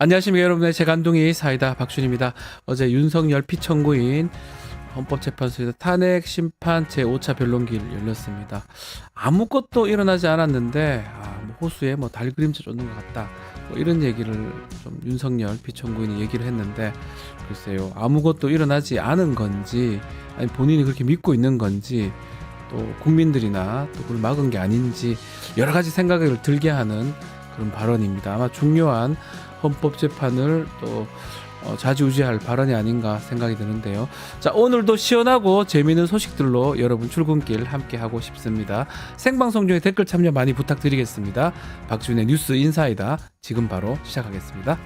안녕하십니까 여러분의 재간둥이 사이다 박준입니다. 어제 윤석열 피청구인 헌법재판소에서 탄핵 심판 제5차 변론기일 열렸습니다. 아무것도 일어나지 않았는데 호수에 달그림자 쫓는 것 같다, 이런 얘기를 좀 윤석열 피청구인이 얘기를 했는데, 글쎄요, 아무것도 일어나지 않은 건지 아니 본인이 그렇게 믿고 있는 건지, 또 국민들이나 또 그걸 막은 게 아닌지 여러 가지 생각을 들게 하는 그런 발언입니다. 아마 중요한 헌법재판을 또 좌지우지할 발언이 아닌가 생각이 드는데요. 자, 오늘도 시원하고 재미있는 소식들로 여러분 출근길 함께 하고 싶습니다. 생방송 중에 댓글 참여 많이 부탁드리겠습니다. 박준의 뉴스 인사이다 지금 바로 시작하겠습니다.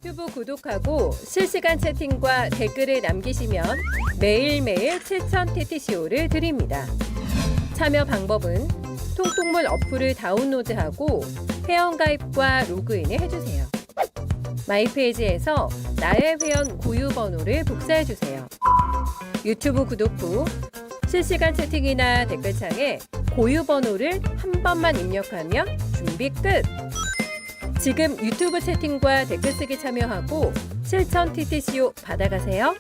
유튜브 구독하고 실시간 채팅과 댓글을 남기시면 매일매일 7,000TTCO를 드립니다. 참여 방법은 통통물 어플을 다운로드하고 회원가입과 로그인을 해주세요. 마이페이지에서 나의 회원 고유 번호를 복사해주세요. 유튜브 구독 후 실시간 채팅이나 댓글창에 고유 번호를 한 번만 입력하면 준비 끝! 지금 유튜브 채팅과 댓글 쓰기 참여하고 7,000TTCO 받아가세요.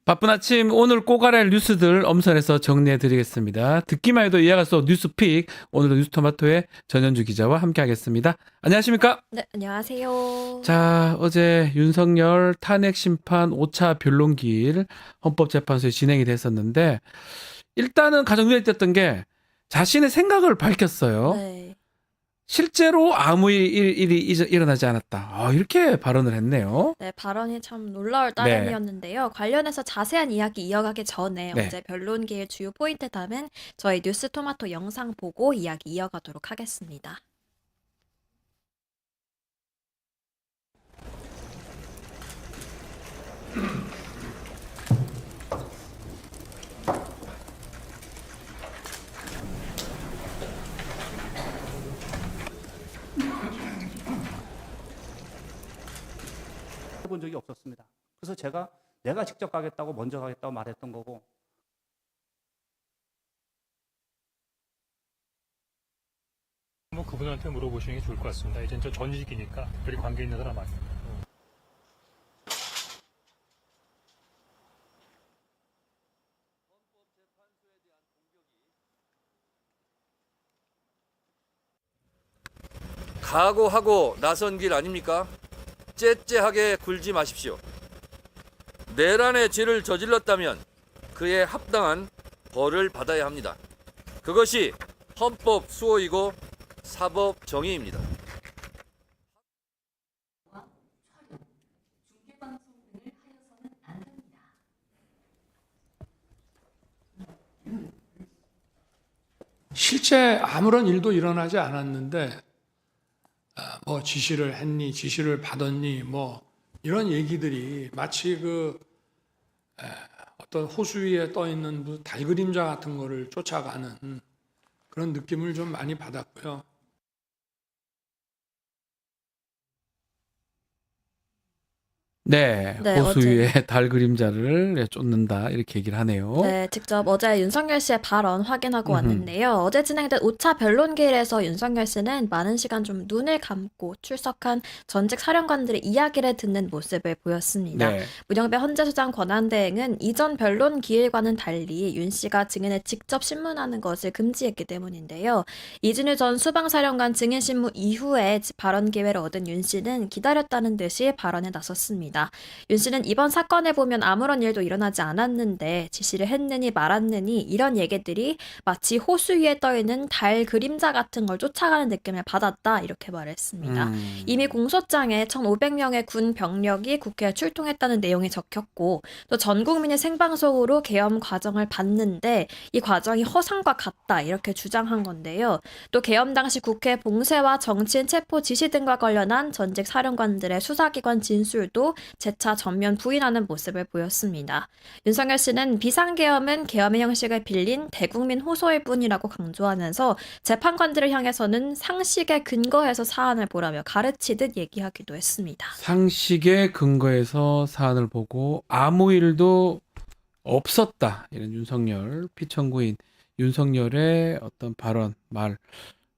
바쁜 아침, 오늘 꼭 알아야 할 뉴스들 엄선해서 정리해드리겠습니다. 듣기만 해도 이해할 수 없는 뉴스픽, 오늘도 뉴스토마토의 전현주 기자와 함께하겠습니다. 안녕하십니까? 네, 안녕하세요. 자, 어제 윤석열 탄핵 심판 5차 변론기일 헌법재판소에 진행이 됐었는데, 일단은 가장 눈에 띄었던 게 자신의 생각을 밝혔어요. 네. 실제로 아무 일이 일어나지 않았다, 이렇게 발언을 했네요. 네, 발언이 참 놀라울 따름이었는데요. 관련해서 자세한 이야기 이어가기 전에 네. 어제 변론기의 주요 포인트 담은 저희 뉴스 토마토 영상 보고 이야기 이어가도록 하겠습니다. 해본 적이 없었습니다. 그래서 내가 직접 가겠다고 먼저 가겠다고 말했던 거고, 뭐 그분한테 물어보시는 게 좋을 것 같습니다. 이제 저 전직이니까 특별히 관계 있는 사람 아니에요. 각오하고 나선 길 아닙니까? 째째하게 굴지 마십시오. 내란의 죄를 저질렀다면 그에 합당한 벌을 받아야 합니다. 그것이 헌법 수호이고 사법 정의입니다. 실제 아무런 일도 일어나지 않았는데 뭐 지시를 했니, 지시를 받았니, 뭐 이런 얘기들이 마치 어떤 호수 위에 떠 있는 무슨 달그림자 같은 거를 쫓아가는 그런 느낌을 좀 많이 받았고요. 네, 네, 호수 어제. 위에 달 그림자를 쫓는다, 이렇게 얘기를 하네요. 네, 직접 어제 윤석열 씨의 발언 확인하고 음흠. 왔는데요. 어제 진행된 5차 변론기일에서 윤석열 씨는 많은 시간 좀 눈을 감고 출석한 전직 사령관들의 이야기를 듣는 모습을 보였습니다. 네. 문영배 헌재소장 권한대행은 이전 변론기일과는 달리 윤 씨가 증인을 직접 신문하는 것을 금지했기 때문인데요. 이진우 전 수방사령관 증인 신문 이후에 발언 기회를 얻은 윤 씨는 기다렸다는 듯이 발언에 나섰습니다. 윤 씨는 이번 사건을 보면 아무런 일도 일어나지 않았는데 지시를 했느니 말았느니 이런 얘기들이 마치 호수 위에 떠있는 달 그림자 같은 걸 쫓아가는 느낌을 받았다, 이렇게 말했습니다. 이미 공소장에 1,500명의 군 병력이 국회에 출동했다는 내용이 적혔고, 또 전 국민이 생방송으로 계엄 과정을 봤는데 이 과정이 허상과 같다, 이렇게 주장한 건데요. 또 계엄 당시 국회 봉쇄와 정치인 체포 지시 등과 관련한 전직 사령관들의 수사기관 진술도 재차 전면 부인하는 모습을 보였습니다. 윤석열 씨는 비상계엄은 계엄의 형식을 빌린 대국민 호소일 뿐이라고 강조하면서 재판관들을 향해서는 상식에 근거해서 사안을 보라며 가르치듯 얘기하기도 했습니다. 상식에 근거해서 사안을 보고 아무 일도 없었다. 이런 윤석열 피청구인 윤석열의 어떤 발언, 말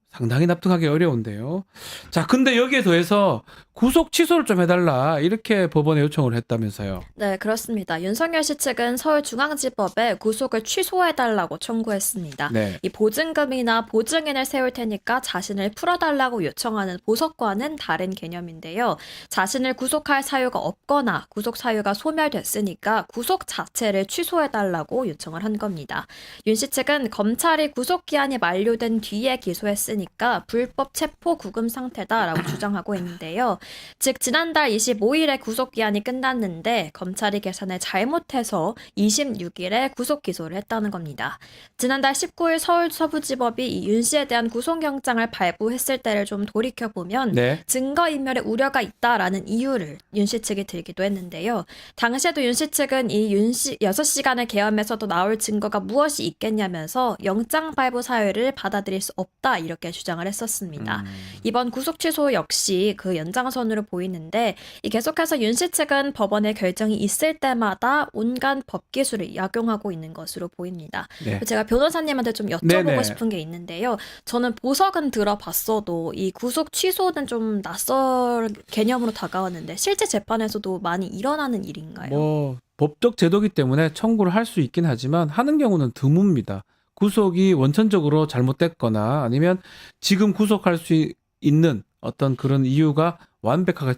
상당히 납득하기 어려운데요. 자, 근데 여기에 더해서 구속 취소를 좀 해달라 이렇게 법원에 요청을 했다면서요. 네, 그렇습니다. 윤석열 씨 측은 서울중앙지법에 구속을 취소해달라고 청구했습니다. 네. 이 보증금이나 보증인을 세울 테니까 자신을 풀어달라고 요청하는 보석과는 다른 개념인데요. 자신을 구속할 사유가 없거나 구속 사유가 소멸됐으니까 구속 자체를 취소해달라고 요청을 한 겁니다. 윤 씨 측은 검찰이 구속기한이 만료된 뒤에 기소했으니까 불법 체포 구금 상태다라고 주장하고 있는데요. 즉 지난달 25일에 구속기한이 끝났는데 검찰이 계산을 잘못해서 26일에 구속 기소를 했다는 겁니다. 지난달 19일 서울 서부지법이 이 윤 씨에 대한 구속영장을 발부했을 때를 좀 돌이켜보면 네. 증거인멸의 우려가 있다라는 이유를 윤 씨 측이 들기도 했는데요. 당시에도 윤 씨 측은 이 윤 씨 6시간의 계엄에서도 나올 증거가 무엇이 있겠냐면서 영장 발부 사유를 받아들일 수 없다 이렇게 주장을 했었습니다. 이번 구속 취소 역시 그 연장선으로 보이는데 이 계속해서 윤 씨 측은 법원의 결정이 있을 때마다 온갖 법 기술을 약용하고 있는 것으로 보입니다. 네. 제가 변호사님한테 좀 여쭤보고 네네. 싶은 게 있는데요. 저는 보석은 들어봤어도 이 구속 취소는 좀 낯설 개념으로 다가왔는데 실제 재판에서도 많이 일어나는 일인가요? 뭐 법적 제도기 때문에 청구를 할 수 있긴 하지만 하는 경우는 드뭅니다. 구속이 원천적으로 잘못됐거나 아니면 지금 구속할 수 있는 어떤 그런 이유가 완벽하게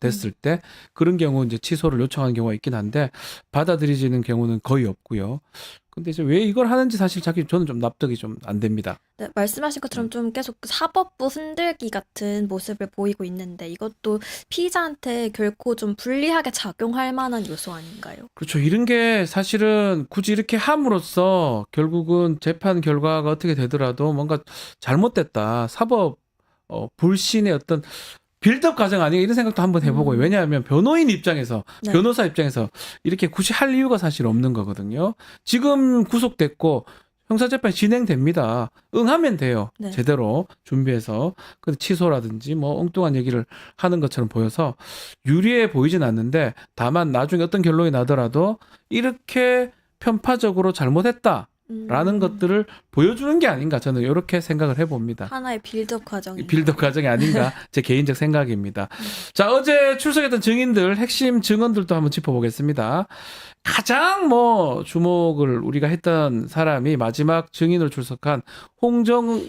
됐을 때 그런 경우 이제 취소를 요청하는 경우가 있긴 한데 받아들여지는 경우는 거의 없고요. 근데 이제 왜 이걸 하는지 사실 저는 좀 납득이 좀 안 됩니다. 네, 말씀하신 것처럼 좀 계속 사법부 흔들기 같은 모습을 보이고 있는데 이것도 피의자한테 결코 좀 불리하게 작용할 만한 요소 아닌가요? 그렇죠. 이런 게 사실은 굳이 이렇게 함으로써 결국은 재판 결과가 어떻게 되더라도 뭔가 잘못됐다. 사법 불신의 어떤 빌드업 과정 아니에요? 이런 생각도 한번 해보고요. 왜냐하면 변호인 입장에서, 네. 변호사 입장에서 이렇게 굳이 할 이유가 사실 없는 거거든요. 지금 구속됐고 형사재판이 진행됩니다. 응하면 돼요. 네. 제대로 준비해서. 근데 취소라든지 뭐 엉뚱한 얘기를 하는 것처럼 보여서 유리해 보이진 않는데 다만 나중에 어떤 결론이 나더라도 이렇게 편파적으로 잘못했다. 라는 것들을 보여주는 게 아닌가 저는 이렇게 생각을 해봅니다. 하나의 빌드업 과정이. 빌드업 과정이 아닌가 제 개인적 생각입니다. 자, 어제 출석했던 증인들 핵심 증언들도 한번 짚어보겠습니다. 가장 주목을 우리가 했던 사람이 마지막 증인으로 출석한 홍장원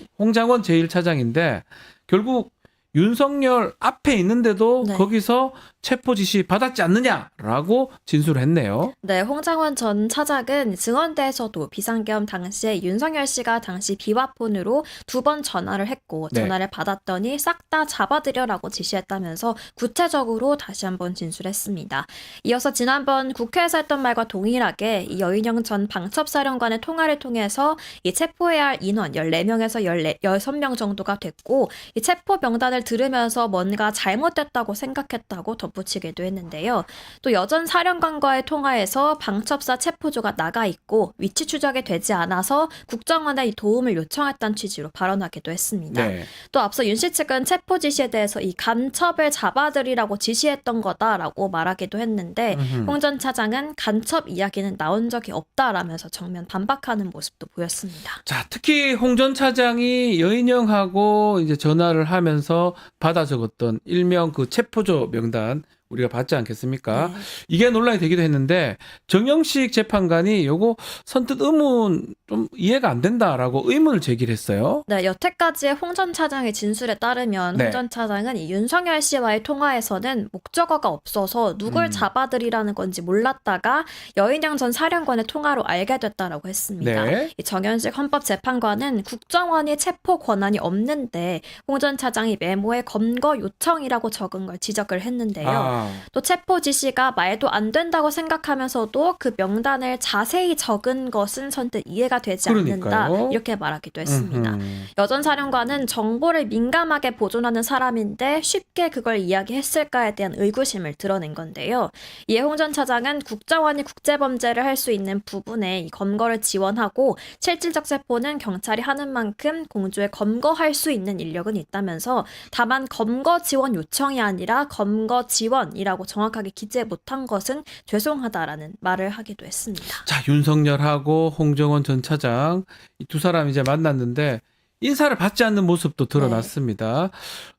제1차장인데 결국 윤석열 앞에 있는데도 네. 거기서 체포 지시 받았지 않느냐라고 진술을 했네요. 네, 홍장원 전 차장은 증언대에서도 비상계엄 당시에 윤석열 씨가 당시 비화폰으로 2번 전화를 했고 네. 전화를 받았더니 싹 다 잡아들여라고 지시했다면서 구체적으로 다시 한번 진술했습니다. 이어서 지난번 국회에서 했던 말과 동일하게 이 여인영 전 방첩사령관의 통화를 통해서 이 체포해야 할 인원 14명에서 16명 정도가 됐고 이 체포 명단을 들으면서 뭔가 잘못됐다고 생각했다고 덧붙이기도 했는데요. 또 여전 사령관과의 통화에서 방첩사 체포조가 나가 있고 위치 추적이 되지 않아서 국정원에 도움을 요청했다는 취지로 발언하기도 했습니다. 네. 또 앞서 윤 씨 측은 체포 지시에 대해서 이 간첩을 잡아들이라고 지시했던 거다라고 말하기도 했는데 홍 전 차장은 간첩 이야기는 나온 적이 없다라면서 정면 반박하는 모습도 보였습니다. 자, 특히 홍 전 차장이 여인영하고 이제 전화를 하면서 받아 적었던 일명 그 체포조 명단 우리가 받지 않겠습니까? 네. 이게 논란이 되기도 했는데 정영식 재판관이 요거 선뜻 의문 좀 이해가 안 된다라고 의문을 제기를 했어요. 네, 여태까지의 홍 전 차장의 진술에 따르면 네. 홍 전 차장은 이 윤석열 씨와의 통화에서는 목적어가 없어서 누굴 잡아들이라는 건지 몰랐다가 여인영 전 사령관의 통화로 알게 됐다라고 했습니다. 네. 이 정현식 헌법재판관은 국정원이 체포 권한이 없는데 홍 전 차장이 메모에 검거 요청이라고 적은 걸 지적을 했는데요. 또 체포 지시가 말도 안 된다고 생각하면서도 그 명단을 자세히 적은 것은 선뜻 이해가 되지 그러니까요. 않는다. 이렇게 말하기도 했습니다. 음흠. 여 전 사령관은 정보를 민감하게 보존하는 사람인데 쉽게 그걸 이야기했을까에 대한 의구심을 드러낸 건데요. 이에 홍 전 차장은 국정원이 국제범죄를 할 수 있는 부분에 이 검거를 지원하고 실질적 체포는 경찰이 하는 만큼 공조에 검거할 수 있는 인력은 있다면서 다만 검거 지원 요청이 아니라 검거 지원이라고 정확하게 기재 못한 것은 죄송하다라는 말을 하기도 했습니다. 자, 윤석열하고 홍정원 전 차장 이 두 사람 이제 만났는데 인사를 받지 않는 모습도 드러났습니다.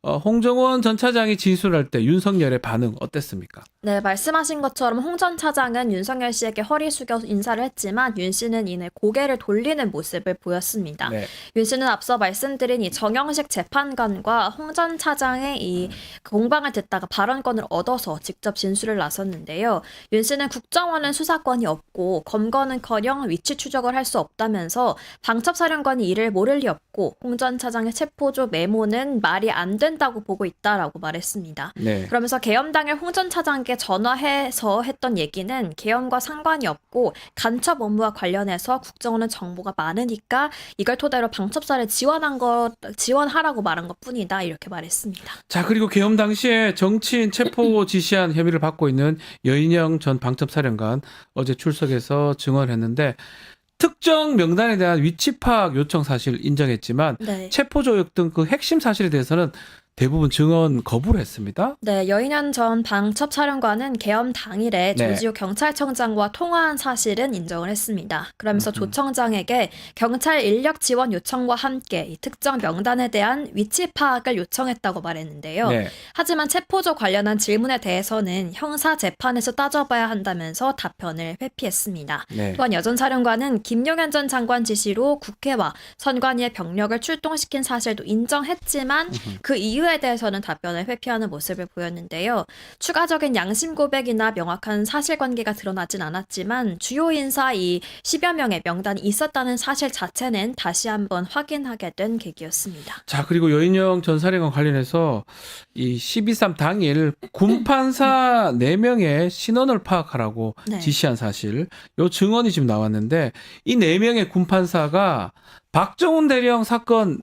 홍정원 전 차장이 진술할 때 윤석열의 반응 어땠습니까? 네, 말씀하신 것처럼 홍 전 차장은 윤석열 씨에게 허리 숙여 인사를 했지만 윤 씨는 이내 고개를 돌리는 모습을 보였습니다. 네. 윤 씨는 앞서 말씀드린 이 정영식 재판관과 홍 전 차장의 이 공방을 듣다가 발언권을 얻어서 직접 진술을 나섰는데요. 윤 씨는 국정원은 수사권이 없고 검거는커녕 위치 추적을 할 수 없다면서 방첩사령관이 이를 모를 리 없고 홍 전 차장의 체포조 메모는 말이 안 된다고 보고 있다라고 말했습니다. 네. 그러면서 계엄 당일 홍 전 차장에게 전화해서 했던 얘기는 계엄과 상관이 없고 간첩 업무와 관련해서 국정원은 정보가 많으니까 이걸 토대로 방첩사를 지원하라고 말한 것뿐이다 이렇게 말했습니다. 자, 그리고 계엄 당시에 정치인 체포 지시한 혐의를 받고 있는 여인영 전 방첩사령관 어제 출석해서 증언했는데 특정 명단에 대한 위치 파악 요청 사실 인정했지만 네. 체포 조약 등 그 핵심 사실에 대해서는 대부분 증언 거부를 했습니다. 네, 여인현 전 방첩사령관은 계엄 당일에 네. 조지호 경찰청장과 통화한 사실은 인정을 했습니다. 그러면서 조 청장에게 경찰 인력 지원 요청과 함께 이 특정 명단에 대한 위치 파악을 요청했다고 말했는데요. 네. 하지만 체포조 관련한 질문에 대해서는 형사 재판에서 따져봐야 한다면서 답변을 회피했습니다. 네. 또한 여 전 사령관은 김용현 전 장관 지시로 국회와 선관위의 병력을 출동시킨 사실도 인정했지만 그 이유에 대해서는 답변을 회피하는 모습을 보였는데요. 추가적인 양심 고백이나 명확한 사실관계가 드러나진 않았지만 주요 인사 이 10여 명의 명단이 있었다는 사실 자체는 다시 한번 확인하게 된 계기였습니다. 자, 그리고 여인영 전 사령관 관련해서 이 12.3 당일 군판사 4명의 신원을 파악하라고 네. 지시한 사실, 요 증언이 지금 나왔는데 이 4명의 군판사가 박정훈 대령 사건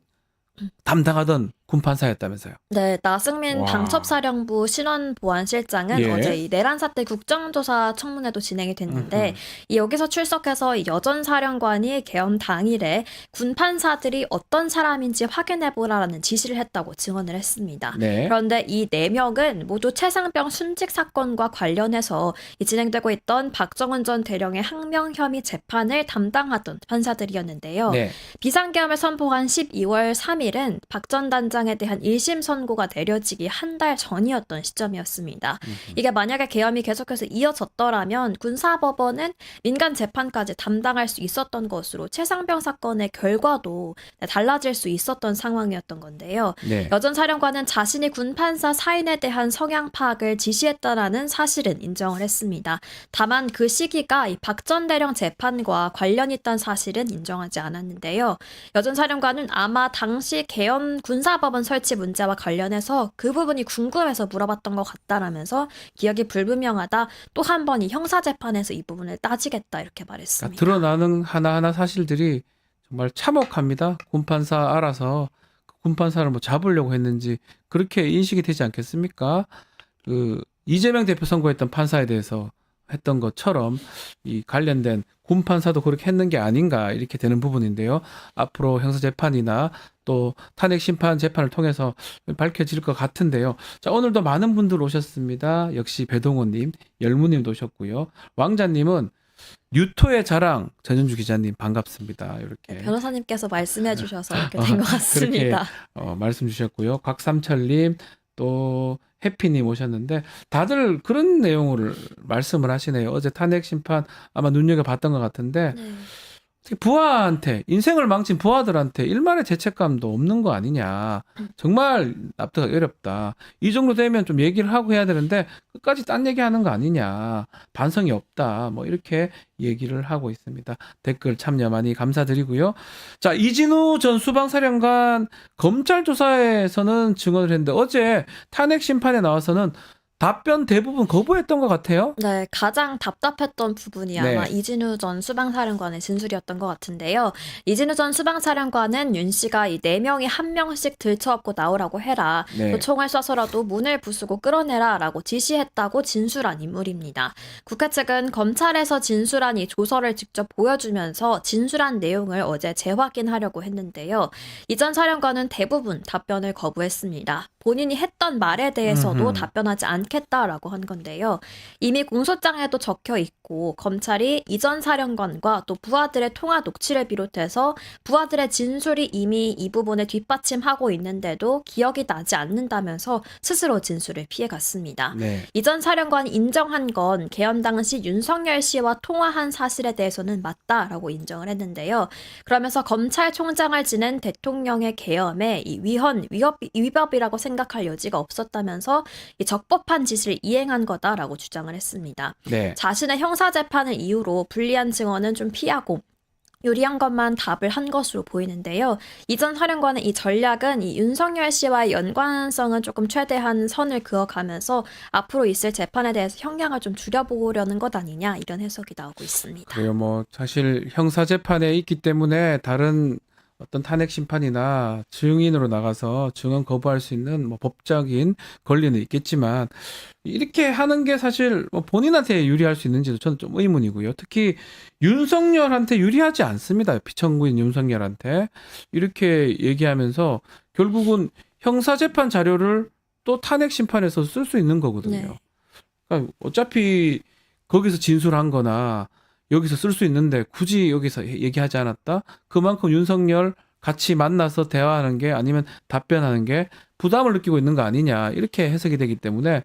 담당하던 군판사였다면서요. 네, 나승민 와. 방첩사령부 신원보안실장은 예. 어제 이 내란 사태 국정조사 청문회도 진행이 됐는데 이 여기서 출석해서 이 여전 사령관이 계엄 당일에 군판사들이 어떤 사람인지 확인해보라라는 지시를 했다고 증언을 했습니다. 네. 그런데 이 4명은 모두 최상병 순직 사건과 관련해서 이 진행되고 있던 박정훈 전 대령의 항명 혐의 재판을 담당하던 판사들이었는데요. 네. 비상계엄을 선포한 12월 3일은 박 전 단장에 대한 1심 선고가 내려지기 한 달 전이었던 시점이었습니다. 이게 만약에 계엄이 계속해서 이어졌더라면 군사법원은 민간 재판까지 담당할 수 있었던 것으로 최상병 사건의 결과도 달라질 수 있었던 상황이었던 건데요. 네. 여 전 사령관은 자신이 군판사 사인에 대한 성향 파악을 지시했다라는 사실은 인정을 했습니다. 다만 그 시기가 이 박 전 대령 재판과 관련이 있다는 사실은 인정하지 않았는데요. 여 전 사령관은 아마 당시 계엄 군사법원 설치 문제와 관련해서 그 부분이 궁금해서 물어봤던 것 같다라면서 기억이 불분명하다. 또 한 번 이 형사재판에서 이 부분을 따지겠다 이렇게 말했습니다. 그러니까 드러나는 하나하나 사실들이 정말 참혹합니다. 군판사 알아서 그 군판사를 뭐 잡으려고 했는지 그렇게 인식이 되지 않겠습니까? 그 이재명 대표 선고했던 판사에 대해서 했던 것처럼 이 관련된 군판사도 그렇게 했는 게 아닌가 이렇게 되는 부분인데요. 앞으로 형사재판이나 또 탄핵 심판 재판을 통해서 밝혀질 것 같은데요. 자, 오늘도 많은 분들 오셨습니다. 역시 배동호님, 열무님도 오셨고요. 왕자님은 뉴토의 자랑 전현주 기자님 반갑습니다. 이렇게 변호사님께서 말씀해 주셔서 이렇게 된 것 같습니다. 말씀 주셨고요. 곽삼철님 또 해피님 오셨는데 다들 그런 내용을 말씀을 하시네요. 어제 탄핵 심판 아마 눈여겨봤던 것 같은데 네. 특히 부하한테 인생을 망친 부하들한테 일말의 죄책감도 없는 거 아니냐. 정말 납득하기 어렵다. 이 정도 되면 좀 얘기를 하고 해야 되는데 끝까지 딴 얘기하는 거 아니냐. 반성이 없다. 뭐 이렇게 얘기를 하고 있습니다. 댓글 참여 많이 감사드리고요. 자, 이진우 전 수방사령관 검찰 조사에서는 증언을 했는데 어제 탄핵 심판에 나와서는 답변 대부분 거부했던 것 같아요. 네, 가장 답답했던 부분이 네. 아마 이진우 전 수방사령관의 진술이었던 것 같은데요. 이진우 전 수방사령관은 윤 씨가 이 4명이 1명씩 들쳐업고 나오라고 해라. 네. 또 총을 쏴서라도 문을 부수고 끌어내라 라고 지시했다고 진술한 인물입니다. 국회 측은 검찰에서 진술한 이 조서를 직접 보여주면서 진술한 내용을 어제 재확인하려고 했는데요. 이 전 사령관은 대부분 답변을 거부했습니다. 본인이 했던 말에 대해서도 음흠. 답변하지 않겠다라고 한 건데요. 이미 공소장에도 적혀 있고 검찰이 이전 사령관과 또 부하들의 통화 녹취를 비롯해서 부하들의 진술이 이미 이 부분을 뒷받침하고 있는데도 기억이 나지 않는다면서 스스로 진술을 피해갔습니다. 네. 이전 사령관이 인정한 건 개헌 당시 윤석열 씨와 통화한 사실에 대해서는 맞다라고 인정을 했는데요. 그러면서 검찰총장을 지낸 대통령의 계엄에 이 위법이라고 생각할 여지가 없었다면서 이 적법한 짓을 이행한 거다라고 주장을 했습니다. 네. 자신의 형사재판을 이유로 불리한 증언은 좀 피하고 유리한 것만 답을 한 것으로 보이는데요. 이전 사령관은 이 전략은 이 윤석열 씨와의 연관성은 조금 최대한 선을 그어가면서 앞으로 있을 재판에 대해서 형량을 좀 줄여보려는 것 아니냐 이런 해석이 나오고 있습니다. 그래요. 뭐 사실 형사 재판에 있기 때문에 다른 어떤 탄핵 심판이나 증인으로 나가서 증언 거부할 수 있는 뭐 법적인 권리는 있겠지만 이렇게 하는 게 사실 뭐 본인한테 유리할 수 있는지도 저는 좀 의문이고요. 특히 윤석열한테 유리하지 않습니다. 피청구인 윤석열한테 이렇게 얘기하면서 결국은 형사 재판 자료를 또 탄핵 심판에서 쓸 수 있는 거거든요. 네. 그러니까 어차피 거기서 진술한 거나 여기서 쓸 수 있는데 굳이 여기서 얘기하지 않았다? 그만큼 윤석열 같이 만나서 대화하는 게 아니면 답변하는 게 부담을 느끼고 있는 거 아니냐 이렇게 해석이 되기 때문에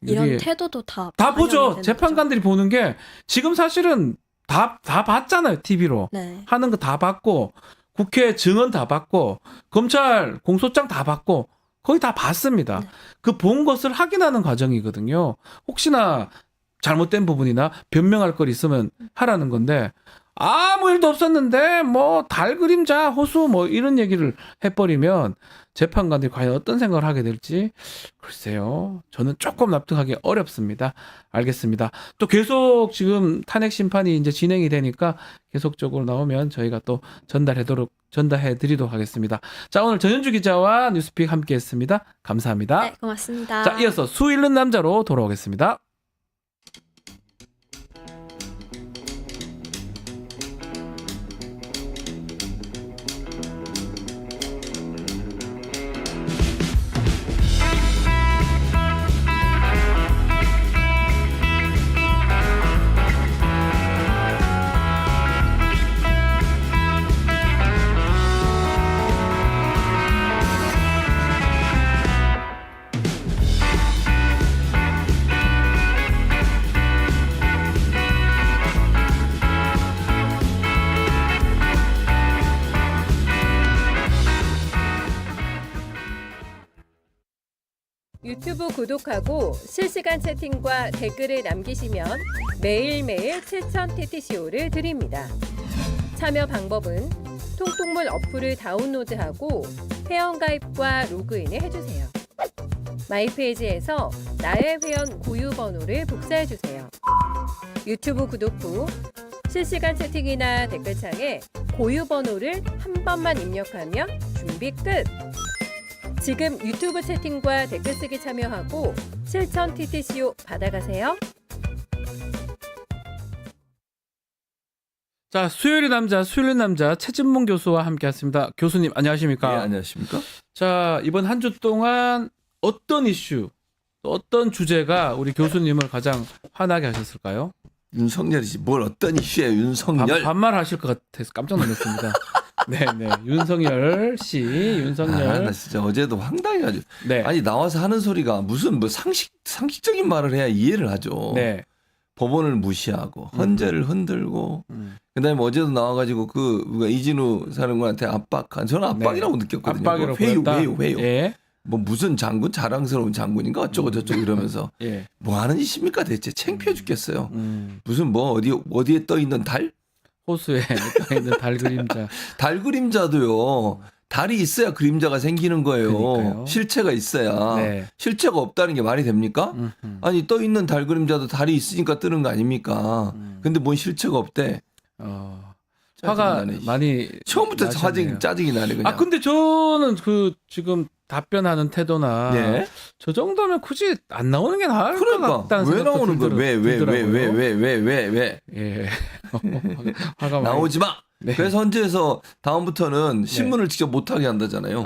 이런 이게 태도도 다 다 보죠. 반영이 되는 재판관들이 보는 게 지금 사실은 다 봤잖아요. TV로. 거죠. 네. 하는 거 다 봤고 국회 증언 다 봤고 검찰 공소장 다 봤고 거의 다 봤습니다. 네. 그 본 것을 확인하는 과정이거든요. 혹시나 잘못된 부분이나 변명할 거 있으면 하라는 건데 아무 일도 없었는데 뭐 달 그림자 호수 뭐 이런 얘기를 해버리면 재판관들이 과연 어떤 생각을 하게 될지 글쎄요. 저는 조금 납득하기 어렵습니다. 알겠습니다. 또 계속 지금 탄핵 심판이 이제 진행이 되니까 계속적으로 나오면 저희가 또 전달해 드리도록 하겠습니다. 자, 오늘 전현주 기자와 뉴스픽 함께 했습니다. 감사합니다. 네, 고맙습니다. 자, 이어서 수 잃는 남자로 돌아오겠습니다. 유튜브 구독하고 실시간 채팅과 댓글을 남기시면 매일매일 7,000TTCO를 드립니다. 참여 방법은 통통물 어플을 다운로드하고 회원가입과 로그인을 해주세요. 마이페이지에서 나의 회원 고유 번호를 복사해주세요. 유튜브 구독 후 실시간 채팅이나 댓글창에 고유 번호를 한 번만 입력하면 준비 끝! 지금 유튜브 채팅과 댓글 쓰기 참여하고 7,000TTCO 받아가세요. 자, 수요일 남자 최진봉 교수와 함께했습니다. 교수님 안녕하십니까? 네, 안녕하십니까? 자, 이번 한 주 동안 어떤 이슈, 또 어떤 주제가 우리 교수님을 가장 화나게 하셨을까요? 윤석열이지 뭘 어떤 이슈에 윤석열. 반말하실 것 같아서 깜짝 놀랐습니다. 네. 윤석열 씨, 나 진짜 어제도 황당해가지고. 네. 아니 나와서 하는 소리가 무슨 뭐 상식적인 말을 해야 이해를 하죠. 네. 법원을 무시하고 헌재를 흔들고. 그다음에 어제도 나와가지고 그 이진우 사령관한테 압박한 저는 압박이라고 느꼈거든요. 압박이라고 회유. 예. 뭐 무슨 장군 자랑스러운 장군인가 어쩌고 저쩌고 이러면서 예. 뭐 하는 짓입니까 대체 창피해 죽겠어요. 무슨 뭐 어디에 떠 있는 달? 호수에 떠 있는 달 그림자. 달 그림자도요. 달이 있어야 그림자가 생기는 거예요. 그러니까요. 실체가 있어야. 네. 실체가 없다는 게 말이 됩니까? 아니 떠 있는 달 그림자도 달이 있으니까 뜨는 거 아닙니까? 근데 뭔 실체가 없대. 화가 짜증나네. 많이 처음부터 나셨네요. 짜증이 나네 그냥. 아 근데 저는 그 지금 답변하는 태도나 네. 저 정도면 굳이 안 나오는 게 나을 것 그러니까 같다는 왜 생각도 나오는 거야? 들더라고요. 왜 예. 화가 많이 나오지 마. 네. 그래서 헌재에서 다음부터는 신문을 직접 못하게 한다잖아요.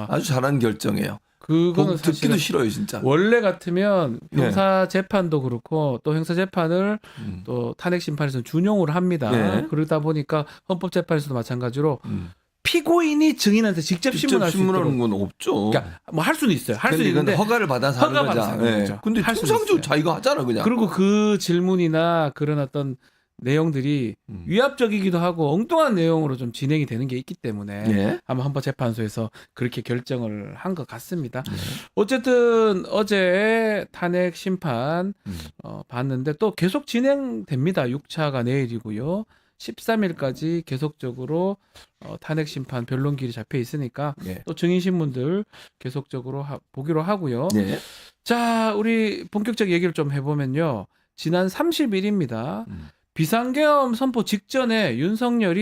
아주 잘한 결정이에요. 그거는 듣기도 사실은 싫어요, 진짜. 원래 같으면 네. 형사 재판도 그렇고 또 형사 재판을 또 탄핵 심판에서는 준용을 합니다. 네. 그러다 보니까 헌법재판에서도 마찬가지로 음. 피고인이 증인한테 직접 직접 신문할 수 있도록. 신문하는 건 없죠. 그러니까 뭐 할 수는 있어요. 할 수 근데 이건 있는데 허가를 받아서 하는 허가 받아서 거죠. 하는 예. 거죠. 근데 할 수는 통상적으로 있어요. 자기가 하잖아 그냥. 그리고 그 질문이나 그런 어떤 내용들이 위압적이기도 하고 엉뚱한 내용으로 좀 진행이 되는 게 있기 때문에 예. 아마 헌법재판소에서 그렇게 결정을 한 것 같습니다. 네. 어쨌든 어제 탄핵 심판 봤는데 또 계속 진행됩니다. 6차가 내일이고요. 13일까지 계속적으로 탄핵 심판 변론길이 잡혀 있으니까 예. 또 증인 신문들 계속적으로 보기로 하고요. 예. 자, 우리 본격적 얘기를 좀 해보면요. 지난 30일입니다. 음. 비상계엄 선포 직전에 윤석열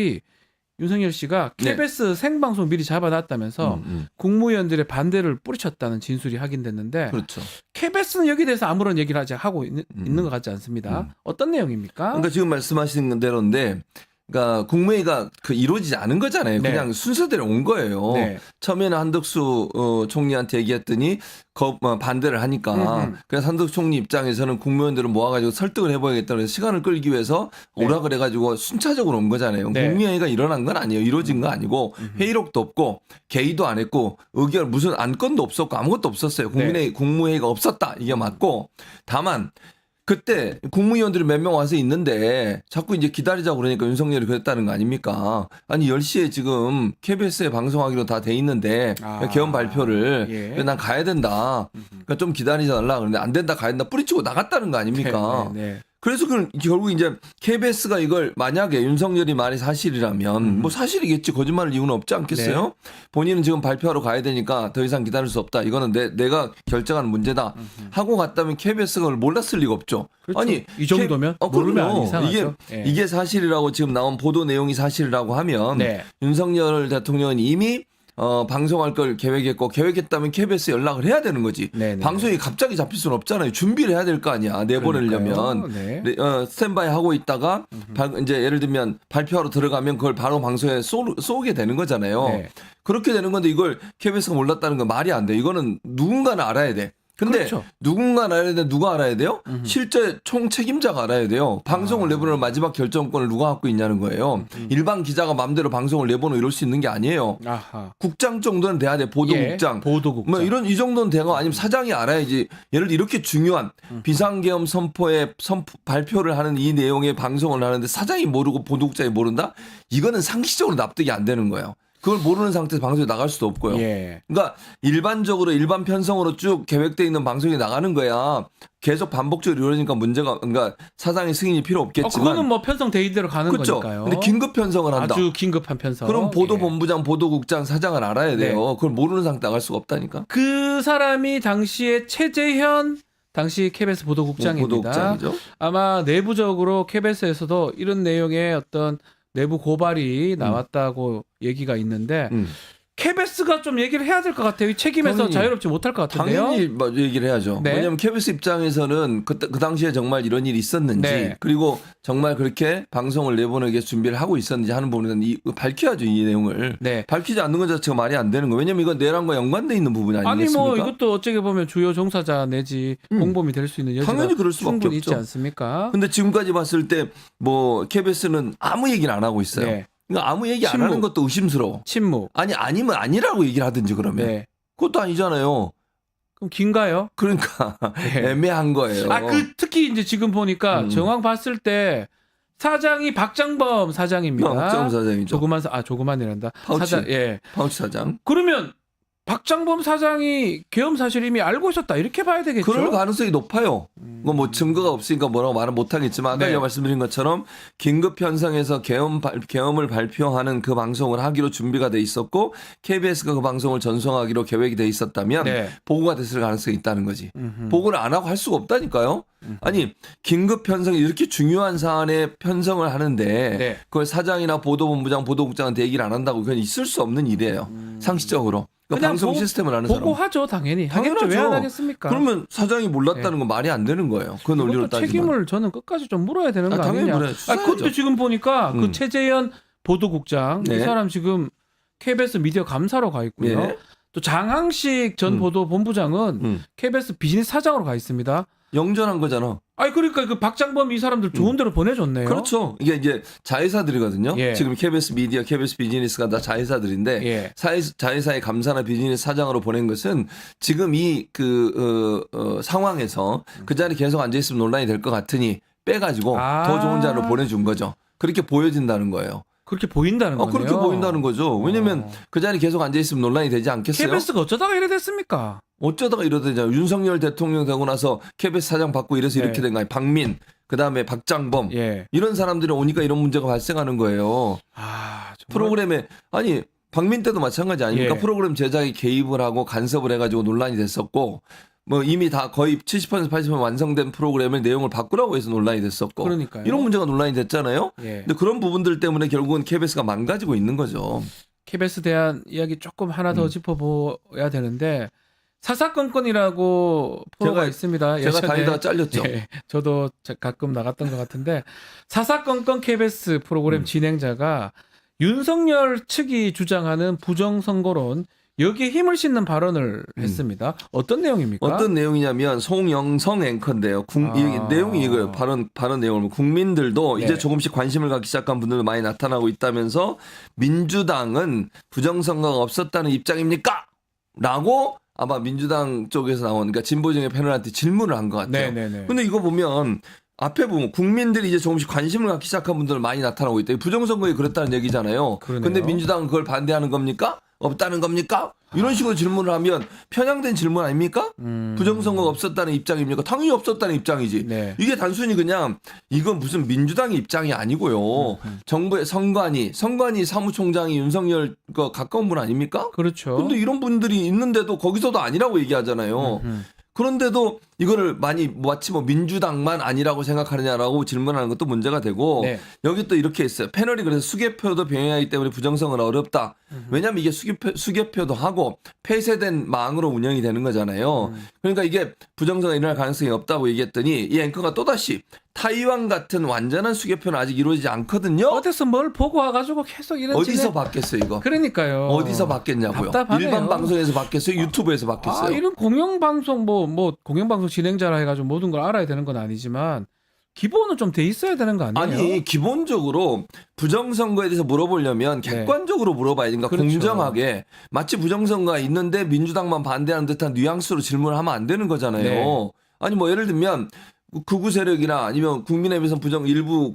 씨가 네. KBS 생방송 미리 잡아놨다면서 국무위원들의 반대를 뿌리쳤다는 진술이 확인됐는데 그렇죠. KBS는 여기에 대해서 아무런 얘기를 아직 하고 있는 것 같지 않습니다. 어떤 내용입니까? 그러니까 지금 말씀하신 대로인데, 그러니까 국무회의가 이루어지지 않은 거잖아요. 네. 그냥 순서대로 온 거예요. 네. 처음에는 한덕수 총리한테 얘기했더니 반대를 하니까 그래서 한덕수 총리 입장에서는 국무위원들을 모아가지고 설득을 해봐야겠다고 해서 시간을 끌기 위해서 네. 오라 그래가지고 순차적으로 온 거잖아요. 네. 국무회의가 일어난 건 아니에요. 이루어진 거 아니고 회의록도 없고 개의도 안 했고 의견 무슨 안건도 없었고 아무것도 없었어요. 국무회의가 없었다. 이게 맞고 다만 그때 국무위원들이 몇 명 와서 있는데 자꾸 이제 기다리자고 그러니까 윤석열이 그랬다는 거 아닙니까? 아니 10시에 지금 KBS에 방송하기로 다 돼 있는데 개헌 발표를 예. 난 가야 된다. 그러니까 좀 기다리자 달라. 그런데 안 된다 가야 된다 뿌리치고 나갔다는 거 아닙니까? 네. 그래서 결국 이제 KBS가 이걸 만약에 윤석열이 말이 사실이라면 뭐 사실이겠지 거짓말할 이유는 없지 않겠어요? 네. 본인은 지금 발표하러 가야 되니까 더 이상 기다릴 수 없다. 이거는 내가 결정하는 문제다. 하고 갔다면 KBS가 그걸 몰랐을 리가 없죠. 그렇죠. 아니 이 정도면 모르면 그럼요. 안 이상하죠. 예. 이게 사실이라고 지금 나온 보도 내용이 사실이라고 하면 네. 윤석열 대통령은 이미 방송할 걸 계획했다면 KBS 연락을 해야 되는 거지. 네네. 방송이 갑자기 잡힐 수는 없잖아요. 준비를 해야 될 거 아니야. 내보내려면. 네. 스탠바이 하고 있다가 이제 예를 들면 발표하러 들어가면 그걸 바로 방송에 쏘게 되는 거잖아요. 네. 그렇게 되는 건데 이걸 KBS가 몰랐다는 건 말이 안 돼. 이거는 누군가는 알아야 돼. 근데 그렇죠. 누군가 알아야 돼. 누가 알아야 돼요? 실제 총 책임자가 알아야 돼요. 방송을 내보낼 마지막 결정권을 누가 갖고 있냐는 거예요. 일반 기자가 마음대로 방송을 내보내 이럴 수 있는 게 아니에요. 아하. 국장 정도는 돼야 돼. 보도국장. 예, 보도국장. 뭐 이 정도는 되고 아니면 사장이 알아야지. 예를 들어 이렇게 중요한 비상계엄 발표를 하는 이 내용의 방송을 하는데 사장이 모르고 보도국장이 모른다? 이거는 상식적으로 납득이 안 되는 거예요. 그걸 모르는 상태에서 방송에 나갈 수도 없고요. 예. 그러니까 일반적으로 일반 편성으로 쭉 계획되어 있는 방송이 나가는 거야. 계속 반복적으로 이루어지니까 그러니까 사장의 승인이 필요 없겠지만. 그거는 뭐 편성 데이대로 가는 그렇죠. 거니까요. 근데 긴급 편성을 한다. 아주 긴급한 편성. 그럼 예. 보도본부장, 보도국장, 사장을 알아야 돼요. 네. 그걸 모르는 상태 나갈 수가 없다니까. 그 사람이 당시에 최재현 당시 KBS 보도국장입니다. 보도국장이죠. 아마 내부적으로 KBS에서도 이런 내용의 어떤 내부 고발이 나왔다고 얘기가 있는데 KBS가 좀 얘기를 해야 될 것 같아요. 이 책임에서 당연히, 자유롭지 못할 것 같은데요. 당연히 얘기를 해야죠. 네. 왜냐하면 KBS 입장에서는 그 당시에 정말 이런 일이 있었는지 네. 그리고 정말 그렇게 방송을 내보내기 위해서 준비를 하고 있었는지 하는 부분은 밝혀야죠. 이 내용을. 네. 밝히지 않는 것 자체가 말이 안 되는 거예요. 왜냐하면 이건 내란과 연관돼 있는 부분이 아니 아니겠습니까? 뭐 이것도 어떻게 보면 주요 종사자 내지 공범이 될 수 있는 여지가 당연히 그럴 수밖에 충분히 있지 없죠. 않습니까? 근데 지금까지 봤을 때 뭐 KBS는 아무 얘기를 안 하고 있어요. 네. 그러니까 아무 얘기 안 침묵. 하는 것도 의심스러워. 침묵. 아니면 아니라고 얘기를 하든지 그러면. 네. 그것도 아니잖아요. 그럼 긴가요? 그러니까 네. 애매한 거예요. 특히 이제 지금 보니까 정황 봤을 때 사장이 박장범 사장입니다. 박정우 사장이죠. 조그만이란다. 파우치. 사장, 예. 파우치 사장. 그러면 박장범 사장이 계엄 사실 이미 알고 있었다 이렇게 봐야 되겠죠. 그럴 가능성이 높아요. 뭐 증거가 없으니까 뭐라고 말은 못하겠지만 아까 네. 제가 말씀드린 것처럼 긴급 현상에서 계엄을 발표하는 그 방송을 하기로 준비가 돼 있었고 KBS가 그 방송을 전송하기로 계획이 돼 있었다면 네. 보고가 됐을 가능성이 있다는 거지. 보고를 안 하고 할 수가 없다니까요. 아니 긴급 편성이 이렇게 중요한 사안에 편성을 하는데 네. 그걸 사장이나 보도본부장, 보도국장한테 얘기를 안 한다고 그건 있을 수 없는 일이에요. 상식적으로. 그러니까 그냥 방송 시스템을 아는 사람. 보고하죠 당연히. 하겠죠. 왜 안 하겠습니까? 그러면 사장이 몰랐다는 건 말이 안 되는 거예요. 그 논리로 그것도 따지면. 책임을 저는 끝까지 좀 물어야 되는 거 당연히 아니냐. 물어야죠. 수사야죠. 그것도 지금 보니까 그 최재현 보도국장 이 네. 사람 지금 KBS 미디어 감사로 가 있고요. 네. 또 장항식 전 보도본부장은 KBS 비즈니스 사장으로 가 있습니다. 영전한 거잖아. 아니 그러니까 그 박장범 이 사람들 좋은 데로 보내줬네요. 그렇죠. 이게 이제 자회사들이거든요. 예. 지금 KBS 미디어, KBS 비즈니스가 다 자회사들인데 예. 자회사의 감사나 비즈니스 사장으로 보낸 것은 지금 이 상황에서 그 자리에 계속 앉아 있으면 논란이 될 것 같으니 빼가지고 더 좋은 자리로 보내준 거죠. 그렇게 보여진다는 거예요. 그렇게 보인다는 거네요. 그렇게 보인다는 거죠. 왜냐면 그 자리에 계속 앉아 있으면 논란이 되지 않겠어요? KBS가 어쩌다가 이래 됐습니까? 어쩌다가 이러더냐. 윤석열 대통령 되고 나서 KBS 사장 받고 이래서 네. 이렇게 된 거아니에요. 박민, 그다음에 박장범 예. 이런 사람들이 오니까 이런 문제가 발생하는 거예요. 아, 정말. 프로그램에 아니 박민 때도 마찬가지 아닙니까? 예. 프로그램 제작에 개입을 하고 간섭을 해가지고 논란이 됐었고 뭐 이미 다 거의 70% 80% 완성된 프로그램의 내용을 바꾸라고 해서 논란이 됐었고 그러니까요. 이런 문제가 논란이 됐잖아요. 예. 근데 그런 부분들 때문에 결국은 KBS가 망가지고 있는 거죠. KBS 대한 이야기 조금 하나 더 짚어봐야 되는데 사사건건이라고 프로가 있습니다. 제가 예전에. 다니다가 잘렸죠. 예, 저도 가끔 나갔던 것 같은데 사사건건 KBS 프로그램 진행자가 윤석열 측이 주장하는 부정선거론 여기에 힘을 싣는 발언을 했습니다. 어떤 내용입니까? 어떤 내용이냐면 송영성 앵커인데요. 이 내용이 이거예요. 발언 내용을 국민들도 네. 이제 조금씩 관심을 갖기 시작한 분들도 많이 나타나고 있다면서 민주당은 부정선거가 없었다는 입장입니까? 라고 아마 민주당 쪽에서 나온 그러니까 진보정의 패널한테 질문을 한 것 같아요. 네네네. 근데 이거 보면 앞에 보면 국민들이 이제 조금씩 관심을 갖기 시작한 분들 많이 나타나고 있다. 부정선거에 그랬다는 얘기잖아요. 그러네요. 근데 민주당은 그걸 반대하는 겁니까? 없다는 겁니까? 이런 식으로 질문을 하면 편향된 질문 아닙니까? 부정선거가 없었다는 입장입니까? 당연히 없었다는 입장이지. 네. 이게 단순히 그냥 이건 무슨 민주당의 입장이 아니고요. 정부의 선관위 사무총장이 윤석열 가까운 분 아닙니까? 그렇죠. 근데 이런 분들이 있는데도 거기서도 아니라고 얘기하잖아요. 그런데도 이거를 마치 민주당만 아니라고 생각하느냐라고 질문하는 것도 문제가 되고 네. 여기 또 이렇게 했어요. 패널이 그래서 수개표도 병행하기 때문에 부정선거는 어렵다. 왜냐하면 이게 수개표도 하고 폐쇄된 망으로 운영이 되는 거잖아요. 그러니까 이게 부정선거가 일어날 가능성이 없다고 얘기했더니 이 앵커가 또다시 타이완 같은 완전한 수개표는 아직 이루어지지 않거든요. 어디서 뭘 보고 와가지고 계속 이런 어디서 봤겠어요 이거? 그러니까요. 어디서 봤겠냐고요. 답답하네요. 일반 방송에서 봤겠어요? 유튜브에서 봤겠어요? 아, 이런 공영방송 뭐 공영방송 진행자라 해가지고 모든 걸 알아야 되는 건 아니지만 기본은 좀 돼 있어야 되는 거 아니에요? 아니 기본적으로 부정선거에 대해서 물어보려면 객관적으로 물어봐야 되니까 그렇죠. 공정하게 마치 부정선거가 있는데 민주당만 반대하는 듯한 뉘앙스로 질문을 하면 안 되는 거잖아요. 네. 아니 뭐 예를 들면 극우 세력이나 아니면 국민의힘에서 일부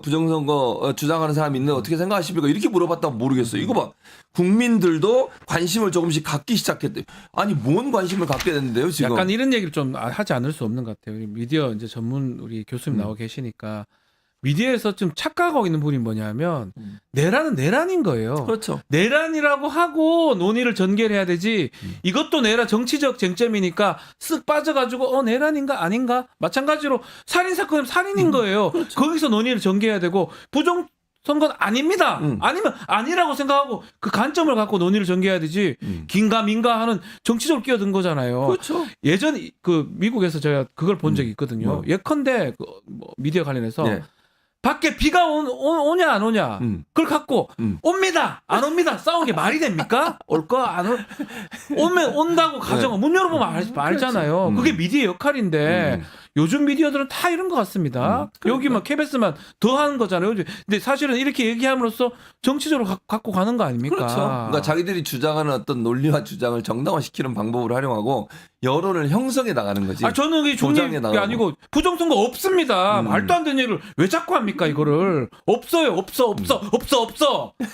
부정선거 주장하는 사람이 있는데 어떻게 생각하십니까? 이렇게 물어봤다면 모르겠어요. 이거 봐. 국민들도 관심을 조금씩 갖기 시작했대. 아니 뭔 관심을 갖게 됐는데요 지금. 약간 이런 얘기를 좀 하지 않을 수 없는 것 같아요. 우리 미디어 이제 전문 우리 교수님 나와 계시니까 미디어에서 좀 착각하고 있는 부분이 뭐냐면 내란은 내란인 거예요. 그렇죠. 내란이라고 하고 논의를 전개해야 되지. 이것도 내란 정치적 쟁점이니까 쓱 빠져가지고 내란인가 아닌가 마찬가지로 살인 사건은 살인인 거예요. 그렇죠. 거기서 논의를 전개해야 되고 부정 선거는 아닙니다. 아니면 아니라고 생각하고 그 관점을 갖고 논의를 전개해야 되지. 긴가 민가 하는 정치적으로 끼어든 거잖아요. 그렇죠. 예전 그 미국에서 제가 그걸 본 적이 있거든요. 예컨대 뭐 미디어 관련해서 네. 밖에 비가 오냐 안 오냐 그걸 갖고 옵니다 안 옵니다 싸운 게 말이 됩니까? 올 거 안 올 오면 온다고 가정 문 열어보면 알잖아요. 그게 미디어 역할인데 요즘 미디어들은 다 이런 것 같습니다. 여기만 KBS만 더 하는 거잖아요. 근데 사실은 이렇게 얘기함으로써 정치적으로 갖고 가는 거 아닙니까? 그렇죠. 그러니까 자기들이 주장하는 어떤 논리와 주장을 정당화시키는 방법을 활용하고 여론을 형성해 나가는 거지. 저는 이게 조장해 중립이 나가고. 아니고 부정선거 없습니다. 말도 안 되는 얘기를 왜 자꾸 합니까 이거를. 없어요. 없어.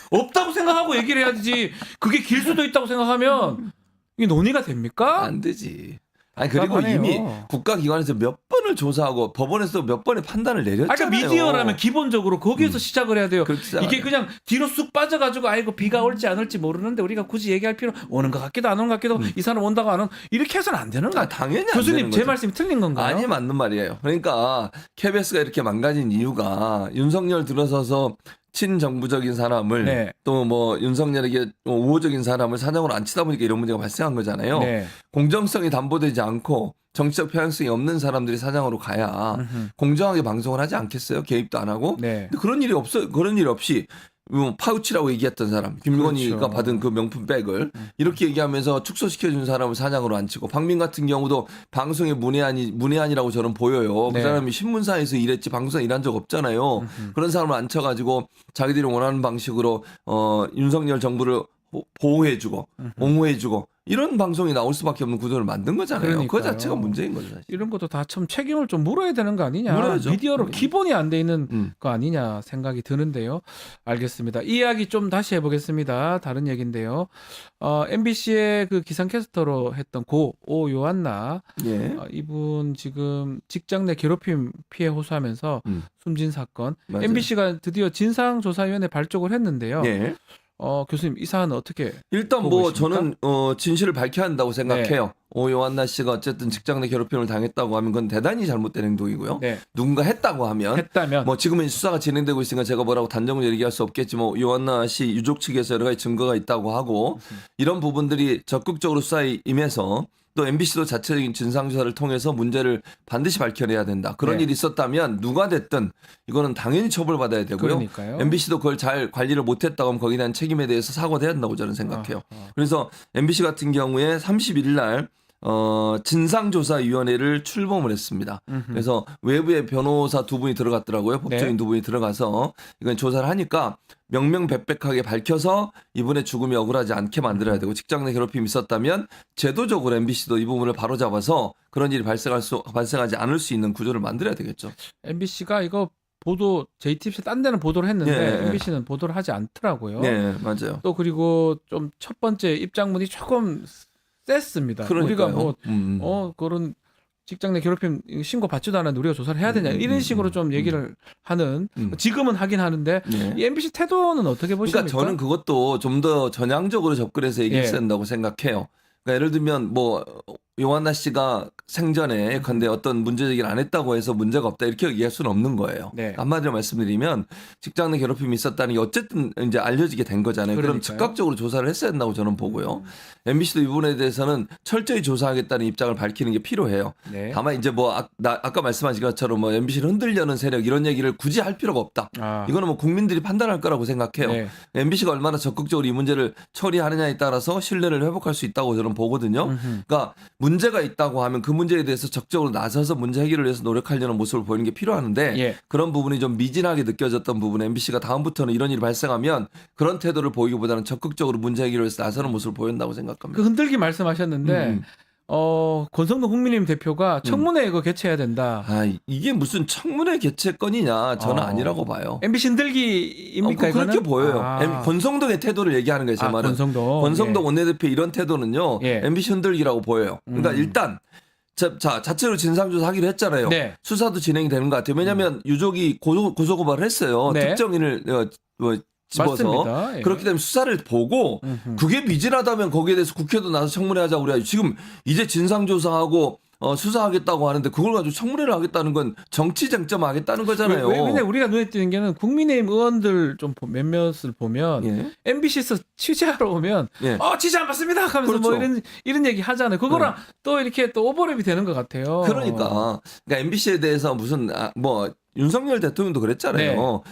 없다고 생각하고 얘기를 해야지. 그게 길 수도 있다고 생각하면 이게 논의가 됩니까? 안 되지. 아니 그리고 답답하네요. 이미 국가기관에서 몇 번을 조사하고 법원에서 몇 번의 판단을 내렸잖아요. 그러니까 미디어라면 기본적으로 거기에서 시작을 해야 돼요. 그렇게 시작을 이게 그냥 뒤로 쑥 빠져가지고 아이고 비가 올지 안 올지 모르는데 우리가 굳이 얘기할 필요 오는 것 같기도 안 오는 것 같기도 이 사람 온다고 안 온 이렇게 해서는 안 되는 거야. 당연히 안 교수님 되는 제 거죠. 말씀이 틀린 건가요? 아니 맞는 말이에요. 그러니까 KBS가 이렇게 망가진 이유가 윤석열 들어서서 친정부적인 사람을 네. 또 뭐 윤석열에게 우호적인 사람을 사장으로 앉히다 보니까 이런 문제가 발생한 거잖아요. 네. 공정성이 담보되지 않고 정치적 편향성이 없는 사람들이 사장으로 가야 음흠. 공정하게 방송을 하지 않겠어요? 개입도 안 하고. 네. 근데 그런 일이 없어. 그런 일 없이 파우치라고 얘기했던 사람, 김건희가 그렇죠. 받은 그 명품 백을 이렇게 얘기하면서 축소시켜준 사람을 사장으로 앉히고, 박민 같은 경우도 방송의 문외한이라고 저는 보여요. 네. 그 사람이 신문사에서 일했지 방송에 일한 적 없잖아요. 그런 사람을 앉혀가지고 자기들이 원하는 방식으로 윤석열 정부를 보호해주고 옹호해주고 이런 방송이 나올 수밖에 없는 구조를 만든 거잖아요. 그러니까요. 그 자체가 문제인 거죠. 사실. 이런 것도 다 참 책임을 좀 물어야 되는 거 아니냐. 물어야죠. 미디어로 기본이 안 돼 있는 음. 거 아니냐 생각이 드는데요. 알겠습니다. 이 이야기 좀 다시 해보겠습니다. 다른 얘기인데요. MBC의 그 기상캐스터로 했던 고 오요한나 예. 이분 지금 직장 내 괴롭힘 피해 호소하면서 숨진 사건. 맞아요. MBC가 드디어 진상조사위원회 발족을 했는데요. 예. 교수님 이 사안은 어떻게 일단 보고 뭐 계십니까? 저는 진실을 밝혀야 한다고 생각해요. 오요한나 씨가 어쨌든 직장 내 괴롭힘을 당했다고 하면 그건 대단히 잘못된 행동이고요. 네. 누군가 했다고 하면 했다면 뭐 지금은 수사가 진행되고 있으니까 제가 뭐라고 단정적으로 얘기할 수 없겠지만 요한나 씨 유족 측에서 여러 가지 증거가 있다고 하고 이런 부분들이 적극적으로 수사에 임해서 또 MBC도 자체적인 진상조사를 통해서 문제를 반드시 밝혀내야 된다. 그런 네. 일이 있었다면 누가 됐든 이거는 당연히 처벌받아야 되고요. 그러니까요. MBC도 그걸 잘 관리를 못했다고 하면 거기에 대한 책임에 대해서 사과돼야 한다고 저는 생각해요. 그래서 MBC 같은 경우에 31일 날 진상조사위원회를 출범을 했습니다. 그래서 외부의 변호사 두 분이 들어갔더라고요. 법조인 네. 두 분이 들어가서 이건 조사를 하니까 명명백백하게 밝혀서 이분의 죽음이 억울하지 않게 만들어야 되고, 직장 내 괴롭힘이 있었다면 제도적으로 MBC도 이 부분을 바로잡아서 그런 일이 발생하지 않을 수 있는 구조를 만들어야 되겠죠. MBC가 이거 보도 JTBC 딴 데는 보도를 했는데 예. MBC는 보도를 하지 않더라고요. 네, 맞아요. 또 그리고 좀 첫 번째 입장문이 조금 셌습니다. 그러니까요. 우리가 뭐 그런 직장 내 괴롭힘 신고 받지도 않았는데 우리가 조사를 해야 되냐 이런 식으로 좀 얘기를 하는 지금은 하긴 하는데 네. 이 MBC 태도는 어떻게 보십니까? 그러니까 저는 그것도 좀 더 전향적으로 접근해서 얘기했어야 된다고 생각해요. 그러니까 예를 들면 뭐 요한나 씨가 생전에 근데 어떤 문제 제기를 안 했다고 해서 문제가 없다 이렇게 얘기할 수는 없는 거예요. 네. 한마디로 말씀드리면 직장 내 괴롭힘이 있었다는 게 어쨌든 이제 알려지게 된 거잖아요. 그럼 그러니까요. 즉각적으로 조사를 했어야 된다고 저는 보고요. MBC도 이 부분에 대해서는 철저히 조사하겠다는 입장을 밝히는 게 필요해요. 네. 다만 이제 뭐 아까 말씀하신 것처럼 뭐 MBC를 흔들려는 세력 이런 얘기를 굳이 할 필요가 없다. 이거는 뭐 국민들이 판단할 거라고 생각해요. 네. MBC가 얼마나 적극적으로 이 문제를 처리하느냐에 따라서 신뢰를 회복할 수 있다고 저는 보거든요. 그러니까 문제가 있다고 하면 그 문제에 대해서 적극적으로 나서서 문제 해결을 위해서 노력하려는 모습을 보이는 게 필요하는데 예. 그런 부분이 좀 미진하게 느껴졌던 부분에 MBC가 다음부터는 이런 일이 발생하면 그런 태도를 보이기보다는 적극적으로 문제 해결을 위해서 나서는 모습을 보인다고 생각합니다. 그 흔들기 말씀하셨는데 권성동 국민의힘 대표가 청문회 이거 개최해야 된다. 이게 무슨 청문회 개최건이냐 저는 아니라고 봐요. MBC 흔들기입니까? 그렇게 이거는? 보여요. 권성동의 태도를 얘기하는 거예요. 제 말은. 권성동 원내대표 이런 태도는요. 예. MBC 흔들기라고 보여요. 그러니까 일단 자체로 진상조사 하기로 했잖아요. 네. 수사도 진행이 되는 것 같아요. 왜냐하면 유족이 고소고발을 했어요. 네. 특정인을 집어서. 맞습니다. 예. 그렇기 때문에 수사를 보고 그게 미진하다면 거기에 대해서 국회도 나서 청문회 하자고 그래야지. 지금 이제 진상조사하고 수사하겠다고 하는데 그걸 가지고 청문회를 하겠다는 건 정치 쟁점 하겠다는 거잖아요. 왜냐면 우리가 눈에 띄는 게는 국민의힘 의원들 좀 몇몇을 보면 예. MBC에서 취재하러 오면 예. 취재 안 받습니다 하면서 그렇죠. 뭐 이런 얘기 하잖아요. 그거랑 또 이렇게 또 오버랩이 되는 것 같아요. 그러니까 MBC에 대해서 무슨 뭐 윤석열 대통령도 그랬잖아요.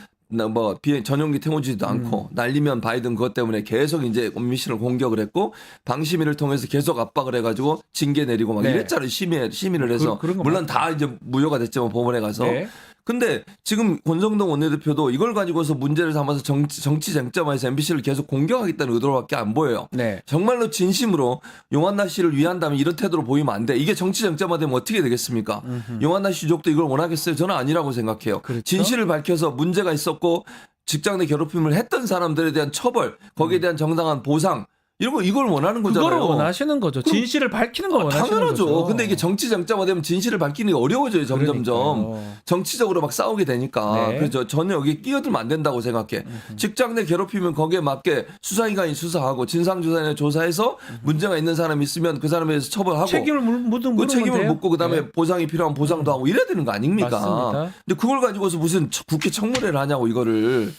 뭐 전용기 태우지도 않고 날리면 바이든 그것 때문에 계속 이제 MBC를 공격을 했고 방심위를 통해서 계속 압박을 해가지고 징계 내리고 막 네. 이랬잖아요. 심의를 해서 그런 거 물론 다 이제 무효가 됐지만 법원에 가서. 네. 근데 지금 권성동 원내대표도 이걸 가지고서 문제를 삼아서 정치 쟁점화해서 MBC를 계속 공격하겠다는 의도로밖에 안 보여요. 네. 정말로 진심으로 용한나 씨를 위한다면 이런 태도로 보이면 안 돼. 이게 정치 쟁점화되면 어떻게 되겠습니까? 용한나 씨 유족도 이걸 원하겠어요? 저는 아니라고 생각해요. 그렇죠? 진실을 밝혀서 문제가 있었고 직장 내 괴롭힘을 했던 사람들에 대한 처벌, 거기에 대한 정당한 보상 이걸 원하는 거잖아요. 그거를 원하시는 거죠. 그럼- 진실을 밝히는 거 원하시는 당연하죠. 거죠. 근데 이게 정치 정자화되면 진실을 밝히는 게 어려워져요. 점점점. 그러니까요. 정치적으로 막 싸우게 되니까. 네. 그래서 전혀 여기 끼어들면 안 된다고 생각해. 직장 내 괴롭히면 거기에 맞게 수사기관이 수사하고 진상조사에 조사해서 문제가 있는 사람이 있으면 그 사람에 대해서 처벌하고 책임을 묻은 그 책임을 돼요? 묻고 그다음에 네. 보상이 필요한 보상도 하고 이래야 되는 거 아닙니까? 맞습니다. 근데 그걸 가지고서 무슨 국회 청문회를 하냐고 이거를.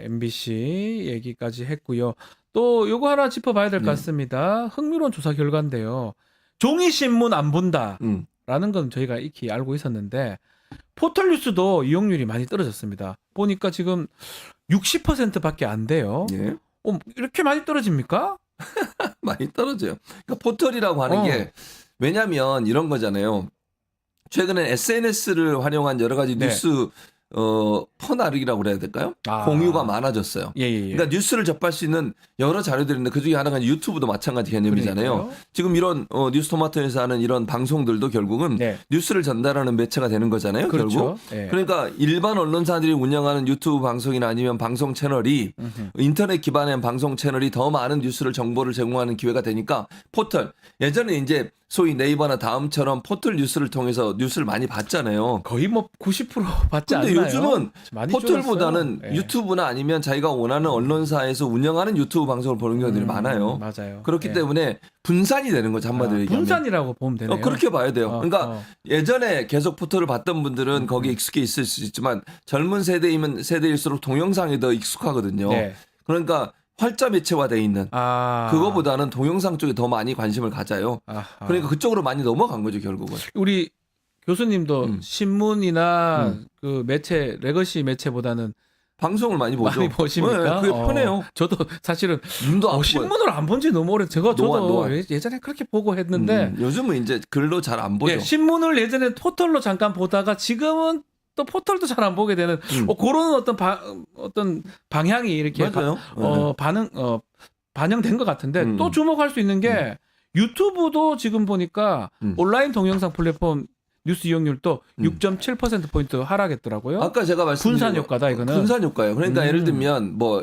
MBC 얘기까지 했고요. 또 요거 하나 짚어봐야 될 것 네. 같습니다. 흥미로운 조사 결과인데요. 종이 신문 안 본다라는 건 저희가 익히 알고 있었는데 포털 뉴스도 이용률이 많이 떨어졌습니다. 보니까 지금 60%밖에 안 돼요. 예. 이렇게 많이 떨어집니까? 많이 떨어져요. 그러니까 포털이라고 하는 게 왜냐하면 이런 거잖아요. 최근에 SNS를 활용한 여러 가지 네. 뉴스 퍼나르기라고 그래야 될까요? 아. 공유가 많아졌어요. 예. 그러니까 뉴스를 접할 수 있는 여러 자료들이 있는데 그중에 하나가 유튜브도 마찬가지 개념이잖아요. 그러니까요. 지금 이런 뉴스토마토에서 하는 이런 방송들도 결국은 네. 뉴스를 전달하는 매체가 되는 거잖아요. 그렇죠. 결국. 예. 그러니까 일반 언론사들이 운영하는 유튜브 방송이나 아니면 방송 채널이 인터넷 기반의 방송 채널이 더 많은 뉴스를 정보를 제공하는 기회가 되니까 포털 예전에 이제 소위 네이버나 다음처럼 포털 뉴스를 통해서 뉴스를 많이 봤잖아요. 거의 뭐 90% 받지 근데 않나요? 요즘은 많이 포털보다는 줄었어요. 예. 유튜브나 아니면 자기가 원하는 언론사에서 운영하는 유튜브 방송을 보는 경우들이 많아요. 맞아요. 그렇기 예. 때문에 분산이 되는 거죠. 한마디로 얘기하면. 분산이라고 보면 되네요. 그렇게 봐야 돼요. 그러니까 어. 예전에 계속 포털을 봤던 분들은 거기에 익숙해 있을 수 있지만 젊은 세대일수록 동영상이 더 익숙하거든요. 네. 그러니까 활자 매체화돼 있는 그거보다는 동영상 쪽에 더 많이 관심을 가져요. 아하. 그러니까 그쪽으로 많이 넘어간 거죠, 결국은. 우리 교수님도 신문이나 음. 그 매체 레거시 매체보다는 방송을 많이 보죠. 많이 보십니까? 네, 그게 편해요. 저도 사실은 눈도 아프고. 신문을 안 본 지 너무 오래. 저도 노안. 예전에 그렇게 보고 했는데 요즘은 이제 글로 잘 안 보죠. 예, 신문을 예전에 포털로 잠깐 보다가 지금은 또 포털도 잘 안 보게 되는 그런 어떤 방향이 이렇게 맞아요. 반영된 것 같은데 또 주목할 수 있는 게 유튜브도 지금 보니까 온라인 동영상 플랫폼 뉴스 이용률도 6.7%포인트 하락했더라고요. 아까 제가 말씀드린 분산 효과다 이거는. 분산 효과예요. 그러니까 예를 들면 뭐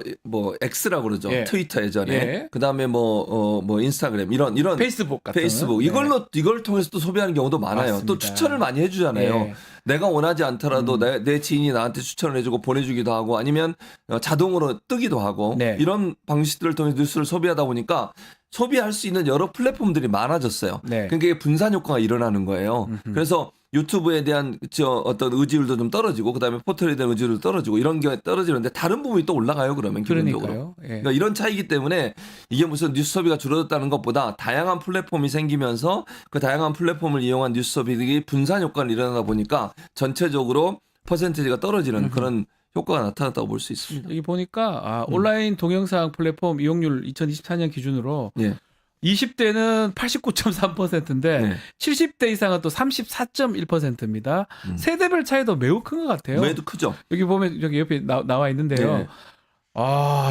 X라고 그러죠. 예. 트위터 예전에. 예. 그다음에 뭐 인스타그램 이런 페이스북 같은 페이스북 네. 이걸 통해서 또 소비하는 경우도 많아요. 맞습니다. 또 추천을 많이 해주잖아요. 예. 내가 원하지 않더라도 내 지인이 나한테 추천을 해주고 보내주기도 하고 아니면 자동으로 뜨기도 하고 네. 이런 방식들을 통해서 뉴스를 소비하다 보니까 소비할 수 있는 여러 플랫폼들이 많아졌어요. 네. 그러니까 이게 분산 효과가 일어나는 거예요. 그래서 유튜브에 대한 어떤 의지율도 좀 떨어지고 그다음에 포털에 대한 의지율도 떨어지고 이런 게 떨어지는데 다른 부분이 또 올라가요. 그러면 기본적으로. 그러니까요. 예. 그러니까 이런 차이기 때문에 이게 무슨 뉴스 소비가 줄어들었다는 것보다 다양한 플랫폼이 생기면서 그 다양한 플랫폼을 이용한 뉴스 소비들이 분산 효과를 일어나다 보니까 전체적으로 퍼센티지가 떨어지는 그런 효과가 나타났다고 볼 수 있습니다. 여기 보니까 온라인 동영상 플랫폼 이용률 2024년 기준으로 예. 20대는 89.3%인데 네. 70대 이상은 또 34.1%입니다. 세대별 차이도 매우 큰 것 같아요. 매도 크죠. 여기 보면 여기 옆에 나와 있는데요. 네.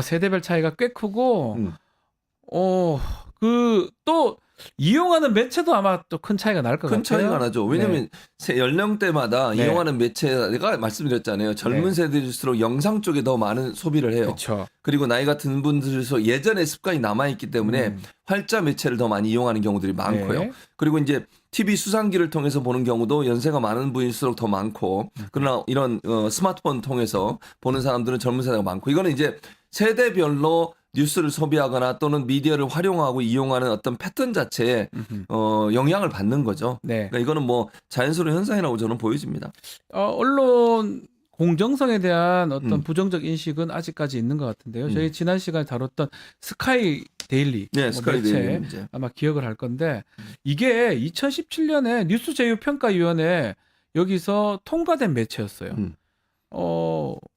세대별 차이가 꽤 크고 음. 그 또 이용하는 매체도 아마 또 큰 차이가 날 것 같아요. 큰 차이가 나죠. 왜냐하면 연령대마다 네. 이용하는 매체가 말씀드렸잖아요. 젊은 네. 세대일수록 영상 쪽에 더 많은 소비를 해요. 그렇죠. 그리고 나이 같은 분들에서 예전의 습관이 남아있기 때문에 활자 매체를 더 많이 이용하는 경우들이 많고요. 네. 그리고 이제 TV 수상기를 통해서 보는 경우도 연세가 많은 분일수록 더 많고 그러나 이런 스마트폰 통해서 보는 사람들은 젊은 세대가 많고 이거는 이제 세대별로 뉴스를 소비하거나 또는 미디어를 활용하고 이용하는 어떤 패턴 자체에 영향을 받는 거죠. 네. 그러니까 이거는 뭐 자연스러운 현상이라고 저는 보여집니다. 언론 공정성에 대한 어떤 부정적 인식은 아직까지 있는 것 같은데요. 저희 지난 시간에 다뤘던 스카이 데일리 네, 스카이 매체 데일리 문제. 아마 기억을 할 건데 이게 2017년에 뉴스 제휴평가위원회 여기서 통과된 매체였어요.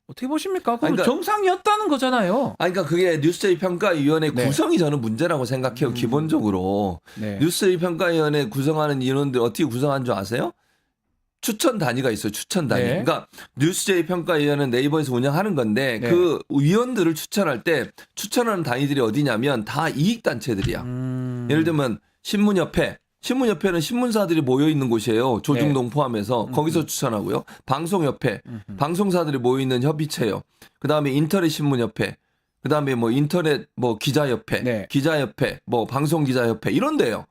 어떻게 보십니까? 그럼 그러니까- 정상이었다는 거잖아요. 그러니까 그게 뉴스제휴 평가위원회 네. 구성이 저는 문제라고 생각해요. 기본적으로 네. 뉴스제휴 평가위원회 구성하는 인원들 어떻게 구성한 줄 아세요? 추천 단위가 있어요. 추천 단위. 네. 그러니까 뉴스제휴 평가위원회는 네이버에서 운영하는 건데 네. 그 위원들을 추천할 때 추천하는 단위들이 어디냐면 다 이익 단체들이야. 예를 들면 신문협회는 신문사들이 모여 있는 곳이에요. 조중동 포함해서 거기서 추천하고요. 방송협회, 방송사들이 모여 있는 협의체요. 그다음에 인터넷 신문협회, 그다음에 뭐 인터넷 뭐 기자협회, 네. 기자협회, 뭐 방송기자협회 이런 데요.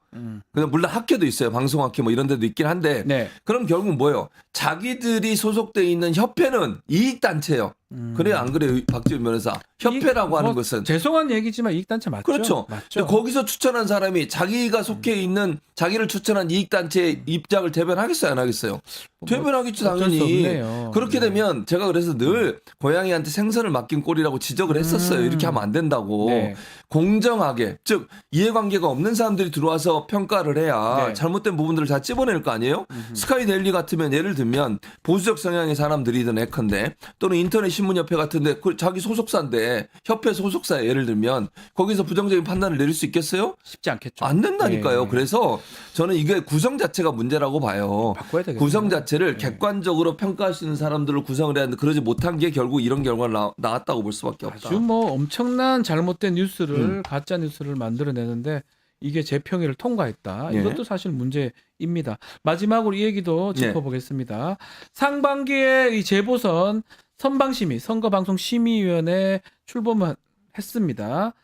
그다음 물론 학회도 있어요. 방송학회 뭐 이런 데도 있긴 한데 네. 그럼 결국 뭐예요? 자기들이 소속돼 있는 협회는 이익단체예요. 그래요, 안 그래요, 박지원 변호사? 협회라고 하는 것은 죄송한 얘기지만 이익단체 맞죠? 그렇죠. 맞죠. 거기서 추천한 사람이 자기가 속해 있는 자기를 추천한 이익단체의 입장을 대변하겠어요, 안 하겠어요? 대변하겠죠, 어쩔 수 당연히. 없네요. 그렇게 네. 되면 제가 그래서 늘 고양이한테 생선을 맡긴 꼴이라고 지적을 했었어요. 이렇게 하면 안 된다고. 네. 공정하게, 즉 이해관계가 없는 사람들이 들어와서 평가를 해야 네. 잘못된 부분들을 다 찝어낼 거 아니에요? 스카이데일리 같으면 예를 들면 보수적 성향의 사람들이든 예컨대 또는 인터넷 신문협회 같은데 그 자기 소속사인데 협회 소속사에 예를 들면 거기서 부정적인 판단을 내릴 수 있겠어요? 쉽지 않겠죠. 안 된다니까요. 네. 그래서 저는 이게 구성 자체가 문제라고 봐요. 바꿔야 되겠네요. 구성 자체를 네. 객관적으로 평가할 수 있는 사람들을 구성을 해야 하는데 그러지 못한 게 결국 이런 결과가 나왔다고 볼 수밖에 없다. 아주 뭐 엄청난 잘못된 뉴스를 가짜 뉴스를 만들어내는데 이게 재평의를 통과했다. 예. 이것도 사실 문제입니다. 마지막으로 이 얘기도 예. 짚어보겠습니다. 상반기에 이 재보선 선방심의 선거방송심의위원회 출범을 했습니다.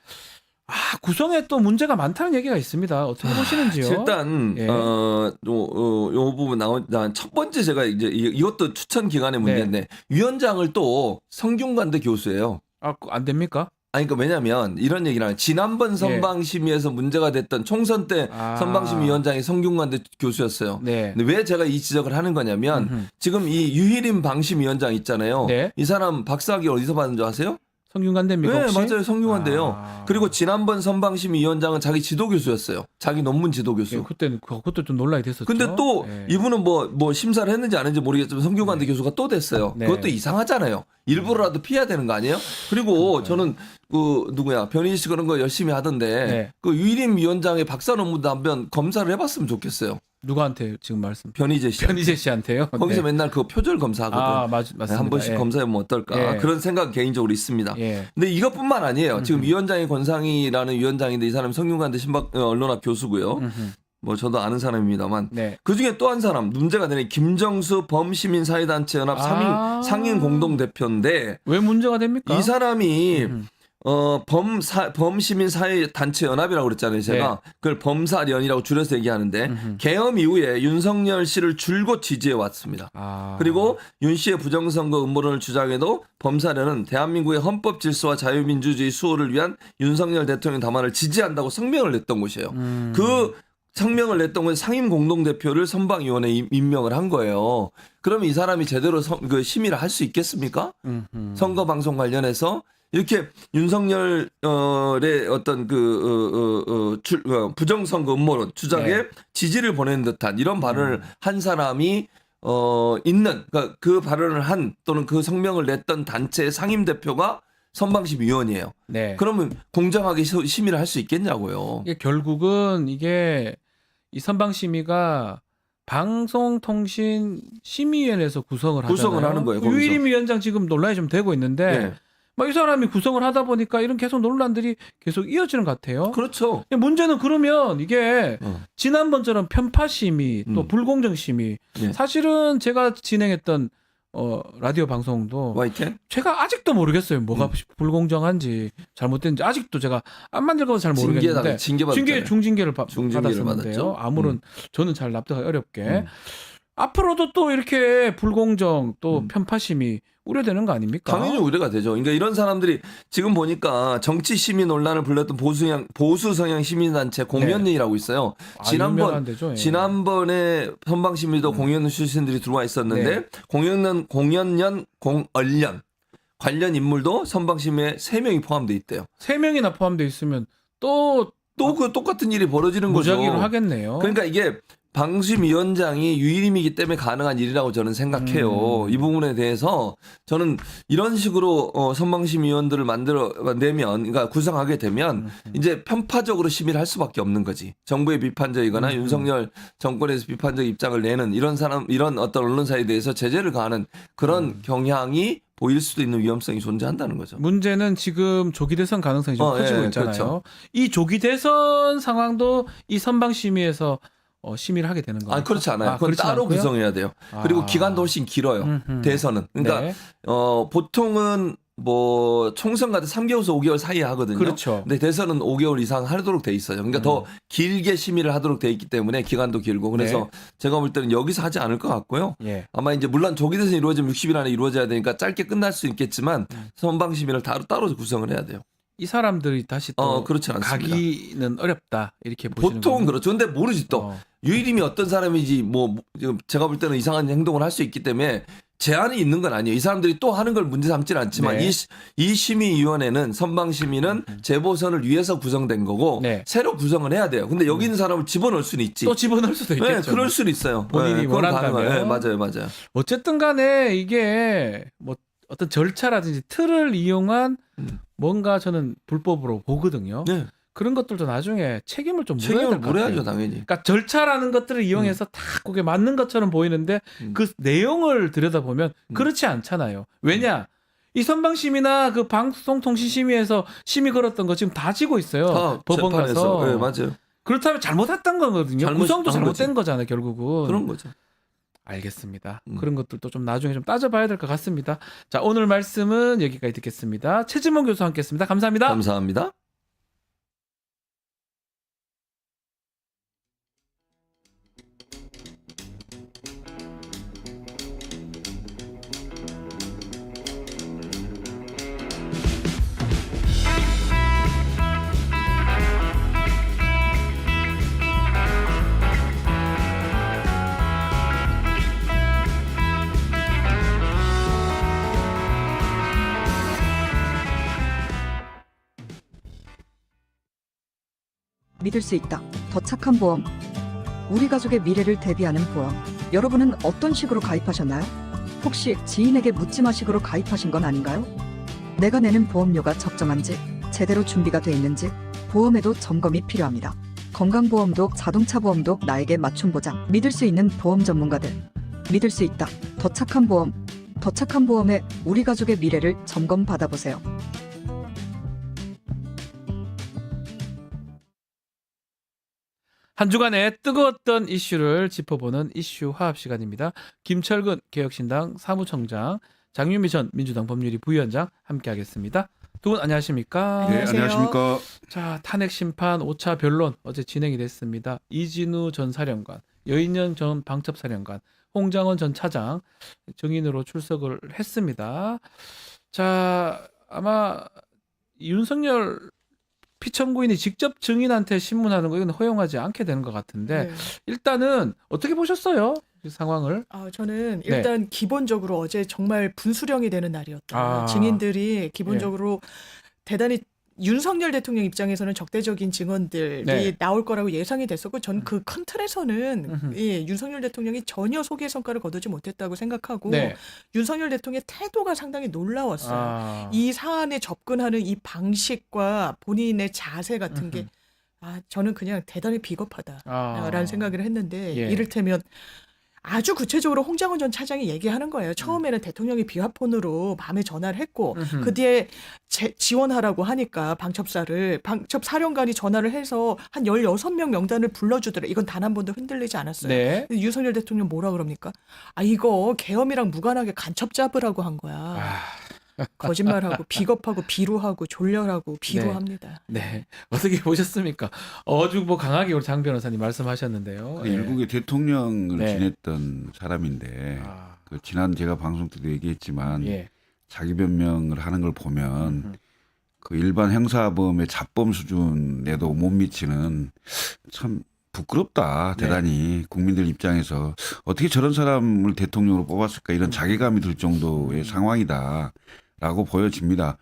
구성에 또 문제가 많다는 얘기가 있습니다. 어떻게 보시는지요? 일단 예. 요 부분 나온 첫 번째 제가 이제 이것도 추천 기간의 문제인데 위원장을 또 성균관대 교수예요. 안 됩니까? 아니, 그러니까 왜냐면 이런 얘기를 하는 지난번 선방심의에서 문제가 됐던 총선 때 선방심의위원장이 성균관대 교수였어요. 네. 근데 왜 제가 이 지적을 하는 거냐면 지금 이 유희림 방심위원장 있잖아요. 네. 이 사람 박사학위 어디서 받은 줄 아세요? 성균관대입니까? 네, 혹시? 맞아요. 성균관대요. 그리고 지난번 선방심위원장은 자기 지도 교수였어요. 자기 논문 지도 교수. 예, 그때는 그것도 좀 논란이 됐었죠. 근데 또 예. 이분은 뭐 심사를 했는지 안 했는지 모르겠지만 성균관대 교수가 또 됐어요. 네. 그것도 이상하잖아요. 일부러라도 피해야 되는 거 아니에요? 그리고 저는 그 누구야 변희재 씨 그런 거 열심히 하던데 네. 그 유일임 위원장의 박사 논문도 한번 검사를 해봤으면 좋겠어요. 누구한테 지금 말씀? 변희재 씨. 변희재 씨한테요? 거기서 네. 맨날 그 표절 검사하거든. 맞습니다. 한 번씩 예. 검사해보면 어떨까 예. 그런 생각 개인적으로 있습니다. 예. 근데 이것뿐만 아니에요. 지금 위원장이 권상희라는 위원장인데 이 사람이 성균관대 언론학 교수고요. 뭐 저도 아는 사람입니다.만 네. 그 중에 또 한 사람 문제가 되는 김정수 범시민사회단체 연합 상임 공동대표인데 왜 문제가 됩니까? 이 사람이 범시민사회단체 연합이라고 그랬잖아요. 제가 그걸 범사련이라고 줄여서 얘기하는데 개엄 이후에 윤석열 씨를 줄곧 지지해 왔습니다. 그리고 윤 씨의 부정선거 음모론을 주장해도 범사련은 대한민국의 헌법 질서와 자유민주주의 수호를 위한 윤석열 대통령 담화를 지지한다고 성명을 냈던 곳이에요. 그 성명을 냈던 곳에 상임 공동대표를 선방위원회에 임명을 한 거예요. 그러면 이 사람이 제대로 그 심의를 할 수 있겠습니까? 선거 방송 관련해서 이렇게 윤석열의 어떤 부정선거 음모론 주장에 지지를 보낸 듯한 이런 발언을 한 사람이 있는 그러니까 그 발언을 한 또는 그 성명을 냈던 단체의 상임 대표가 선방심위원이에요. 네. 그러면 공정하게 심의를 할 수 있겠냐고요. 이게 결국은 이 선방심의가 방송통신심의위원회에서 구성을 하는 거예요. 거기서. 유일임 위원장 지금 논란이 좀 되고 있는데 네. 막 이 사람이 구성을 하다 보니까 이런 계속 논란들이 계속 이어지는 것 같아요. 그렇죠. 문제는 그러면 이게 지난번처럼 편파심의 또 불공정심의 네. 사실은 제가 진행했던 라디오 방송도 YTN? 제가 아직도 모르겠어요. 뭐가 불공정한지 잘못된지 아직도 제가 안 만들어서 잘 모르겠는데 중징계를 받았었는데요. 받았죠. 아무런 저는 잘 납득하기 어렵게 앞으로도 또 이렇게 불공정 또 편파심이 우려되는 거 아닙니까? 당연히 우려가 되죠. 그러니까 이런 사람들이 지금 보니까 정치 시민 논란을 불렀던 보수 성향 시민단체 공연연이라고 있어요. 지난번에 선방심의도 공연연 출신들이 들어와 있었는데 공연연 공언련 관련 인물도 선방심의에 3명이 포함돼 있대요. 3명이나 포함돼 있으면 또 그 똑같은 일이 벌어지는 무작위로 거죠. 하겠네요. 그러니까 이게 방심위원장이 유일임이기 때문에 가능한 일이라고 저는 생각해요. 이 부분에 대해서 저는 이런 식으로 선방심위원들을 만들어내면, 그러니까 구성하게 되면 이제 편파적으로 심의를 할 수밖에 없는 거지. 정부에 비판적이거나 윤석열 정권에서 비판적 입장을 내는 이런 어떤 언론사에 대해서 제재를 가하는 그런 경향이 보일 수도 있는 위험성이 존재한다는 거죠. 문제는 지금 조기 대선 가능성이 좀 커지고 있잖아요. 그렇죠. 이 조기 대선 상황도 이 선방심의에서 심의를 하게 되는 거예요. 그렇지 않아요. 그건 그렇지 따로 않고요? 구성해야 돼요. 그리고 기간도 훨씬 길어요. 대선은. 그러니까 네. 보통은 뭐 총선 같은 3개월에서 5개월 사이에 하거든요. 그렇죠. 근데 대선은 5개월 이상 하도록 돼 있어요. 그러니까 더 길게 심의를 하도록 돼 있기 때문에 기간도 길고 그래서 제가 볼 때는 여기서 하지 않을 것 같고요. 예. 아마 이제 물론 조기 대선이 이루어지면 60일 안에 이루어져야 되니까 짧게 끝날 수 있겠지만 선방 심의를 따로 구성을 해야 돼요. 이 사람들이 다시 또 그렇지 않습니다. 가기는 어렵다 이렇게 보시는 보통 거군요. 그렇죠. 근데 모르지 또 유일임이 어떤 사람인지 뭐 지금 제가 볼 때는 이상한 행동을 할 수 있기 때문에 제한이 있는 건 아니에요. 이 사람들이 또 하는 걸 문제 삼지는 않지만 네. 이 심의위원회는 선방심의는 재보선을 위해서 구성된 거고 네. 새로 구성을 해야 돼요. 근데 여기 있는 사람을 집어넣을 수는 있지. 또 집어넣을 수도 있겠죠. 네, 그럴 수는 있어요. 본인이 그건 원한다면. 가능해요. 네, 맞아요. 어쨌든 간에 이게 뭐 어떤 절차라든지 틀을 이용한 뭔가 저는 불법으로 보거든요. 네. 그런 것들도 나중에 책임을 좀 물어야 될 책임을 것 물어야죠, 같아요. 당연히. 그러니까 절차라는 것들을 이용해서 다 그게 맞는 것처럼 보이는데 그 내용을 들여다보면 그렇지 않잖아요. 왜냐? 이 선방심의나 그 방송통신심의에서 심의 걸었던 거 지금 다 지고 있어요. 다 법원 재판에서. 가서. 네, 맞아요. 그렇다면 잘못했던 거거든요. 구성도 잘못한 잘못된 거지. 거잖아요, 결국은. 그런 거죠. 알겠습니다. 그런 것들도 좀 나중에 좀 따져봐야 될 것 같습니다. 자, 오늘 말씀은 여기까지 듣겠습니다. 최진봉 교수와 함께했습니다. 감사합니다. 감사합니다. 믿을 수 있다. 더 착한 보험. 우리 가족의 미래를 대비하는 보험. 여러분은 어떤 식으로 가입하셨나요? 혹시 지인에게 묻지마식으로 가입하신 건 아닌가요? 내가 내는 보험료가 적정한지, 제대로 준비가 돼 있는지, 보험에도 점검이 필요합니다. 건강보험도 자동차보험도 나에게 맞춤 보장. 믿을 수 있는 보험 전문가들. 믿을 수 있다. 더 착한 보험. 더 착한 보험에 우리 가족의 미래를 점검 받아보세요. 한 주간의 뜨거웠던 이슈를 짚어보는 이슈 화합 시간입니다. 김철근 개혁신당 사무총장, 장윤미 전 민주당 법률위 부위원장 함께하겠습니다. 두 분 안녕하십니까? 네, 안녕하십니까. 자, 탄핵 심판 5차 변론 어제 진행이 됐습니다. 이진우 전 사령관, 여인영 전 방첩사령관, 홍장원 전 차장 증인으로 출석을 했습니다. 자, 아마 윤석열 피청구인이 직접 증인한테 신문하는 거 이건 허용하지 않게 되는 것 같은데 일단은 어떻게 보셨어요? 이 상황을? 저는 일단 기본적으로 어제 정말 분수령이 되는 날이었다. 증인들이 기본적으로 대단히 윤석열 대통령 입장에서는 적대적인 증언들이 나올 거라고 예상이 됐었고 전 그 큰 틀에서는 윤석열 대통령이 전혀 소기의 성과를 거두지 못했다고 생각하고 윤석열 대통령의 태도가 상당히 놀라웠어요. 이 사안에 접근하는 이 방식과 본인의 자세 같은 게 저는 그냥 대단히 비겁하다라는 생각을 했는데 이를테면 아주 구체적으로 홍장원 전 차장이 얘기하는 거예요. 처음에는 대통령이 비화폰으로 밤에 전화를 했고 그 뒤에 지원하라고 하니까 방첩사령관이 전화를 해서 한 16명 명단을 불러주더래. 이건 단 한 번도 흔들리지 않았어요. 윤석열 대통령 뭐라 그럽니까? 이거 계엄이랑 무관하게 간첩 잡으라고 한 거야. 거짓말하고 비겁하고 비루하고 졸렬하고 비루합니다. 네. 어떻게 보셨습니까? 아주 뭐 강하게 우리 장 변호사님 말씀하셨는데요. 일국의 대통령을 지냈던 사람인데 그 지난 제가 방송 때도 얘기했지만 자기 변명을 하는 걸 보면 그 일반 형사범의 자범 수준에도 못 미치는 참 부끄럽다. 대단히 국민들 입장에서 어떻게 저런 사람을 대통령으로 뽑았을까 이런 자괴감이 들 정도의 상황이다라고 보여집니다.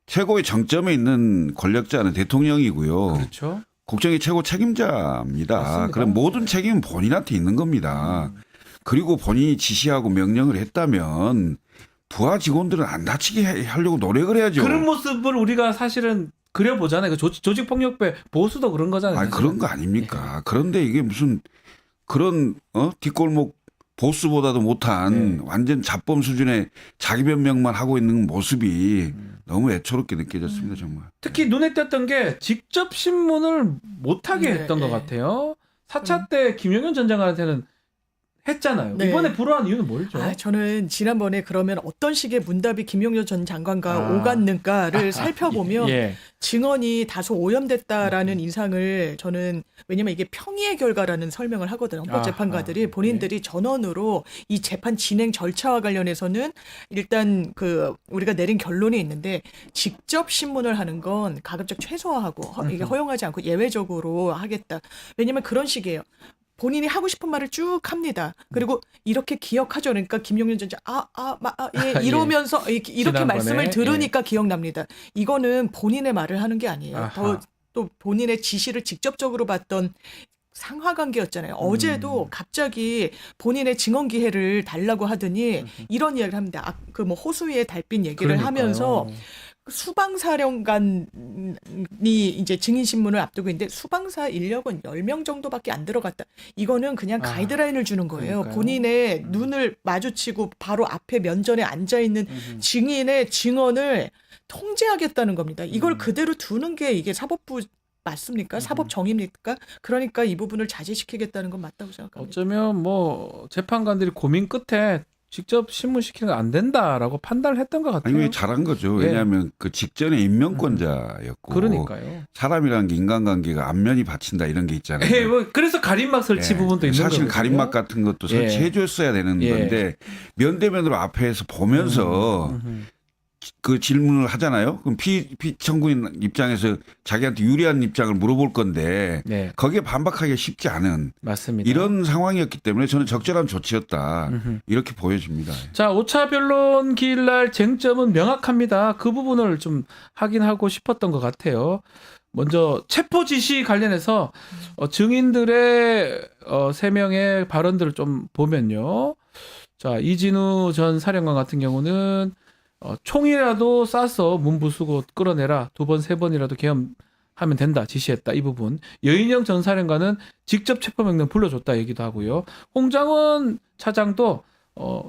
최고의 정점에 있는 권력자는 대통령이고요. 그렇죠. 국정의 최고 책임자입니다. 맞습니다. 그럼 모든 책임은 본인한테 있는 겁니다. 그리고 본인이 지시하고 명령을 했다면 부하 직원들은 안 다치게 하려고 노력을 해야죠. 그런 모습을 우리가 사실은 그려보잖아요. 그 조직폭력배 보수도 그런 거잖아요. 그런 거 아닙니까? 그런데 이게 무슨 그런 뒷골목 보스보다도 못한 완전 자범 수준의 자기 변명만 하고 있는 모습이 너무 애처롭게 느껴졌습니다. 정말. 특히 눈에 띄었던 게 직접 신문을 못하게 했던 것 같아요. 4차 때 김용현 전 장관한테는 했잖아요. 네. 이번에 불허한 이유는 뭐죠? 저는 지난번에 그러면 어떤 식의 문답이 김용렬 전 장관과 오갔는가를 살펴보면 예. 증언이 다소 오염됐다라는 인상을 저는 왜냐면 이게 평의의 결과라는 설명을 하거든요. 헌법재판관들이 본인들이 전원으로 이 재판 진행 절차와 관련해서는 일단 그 우리가 내린 결론이 있는데 직접 신문을 하는 건 가급적 최소화하고 이게 허용하지 않고 예외적으로 하겠다. 왜냐면 그런 식이에요. 본인이 하고 싶은 말을 쭉 합니다. 그리고 이렇게 기억하죠. 그러니까 김용렬 전 예, 이러면서 이렇게 지난번에, 말씀을 들으니까 기억납니다. 이거는 본인의 말을 하는 게 아니에요. 또 본인의 지시를 직접적으로 받던 상하관계였잖아요. 어제도 갑자기 본인의 증언 기회를 달라고 하더니 이런 이야기를 합니다. 그 뭐 호수위의 달빛 얘기를 그러니까요. 하면서 수방사령관이 이제 증인신문을 앞두고 있는데 수방사 인력은 10명 정도밖에 안 들어갔다. 이거는 그냥 가이드라인을 주는 거예요. 그러니까요. 본인의 눈을 마주치고 바로 앞에 면전에 앉아있는 증인의 증언을 통제하겠다는 겁니다. 이걸 그대로 두는 게 이게 사법부 맞습니까? 사법 정의입니까? 그러니까 이 부분을 자제시키겠다는 건 맞다고 생각합니다. 어쩌면 뭐 재판관들이 고민 끝에 직접 신문시키는 건 안 된다라고 판단을 했던 것 같아요. 아니 왜 잘한 거죠. 예. 왜냐하면 그 직전에 임명권자였고 그러니까요. 사람이라는 게 인간관계가 안면이 받친다 이런 게 있잖아요. 예, 뭐 그래서 가림막 설치 예. 부분도 있는 거예요. 사실 가림막 같은 것도 예. 설치해줬어야 되는 예. 건데 면대면으로 앞에서 보면서 그 질문을 하잖아요. 그럼 피청구인 입장에서 자기한테 유리한 입장을 물어볼 건데 네, 거기에 반박하기가 쉽지 않은 맞습니다. 이런 상황이었기 때문에 저는 적절한 조치였다. 이렇게 보여집니다. 자, 5차 변론 기일 날 쟁점은 명확합니다. 그 부분을 좀 확인하고 싶었던 것 같아요. 먼저 체포 지시 관련해서 증인들의 3명의 발언들을 좀 보면요. 자, 이진우 전 사령관 같은 경우는 총이라도 쏴서 문부수고 끌어내라. 2번, 3번이라도 계엄하면 된다. 지시했다. 이 부분. 여인영 전 사령관은 직접 체포명령 불러줬다 얘기도 하고요. 홍장원 차장도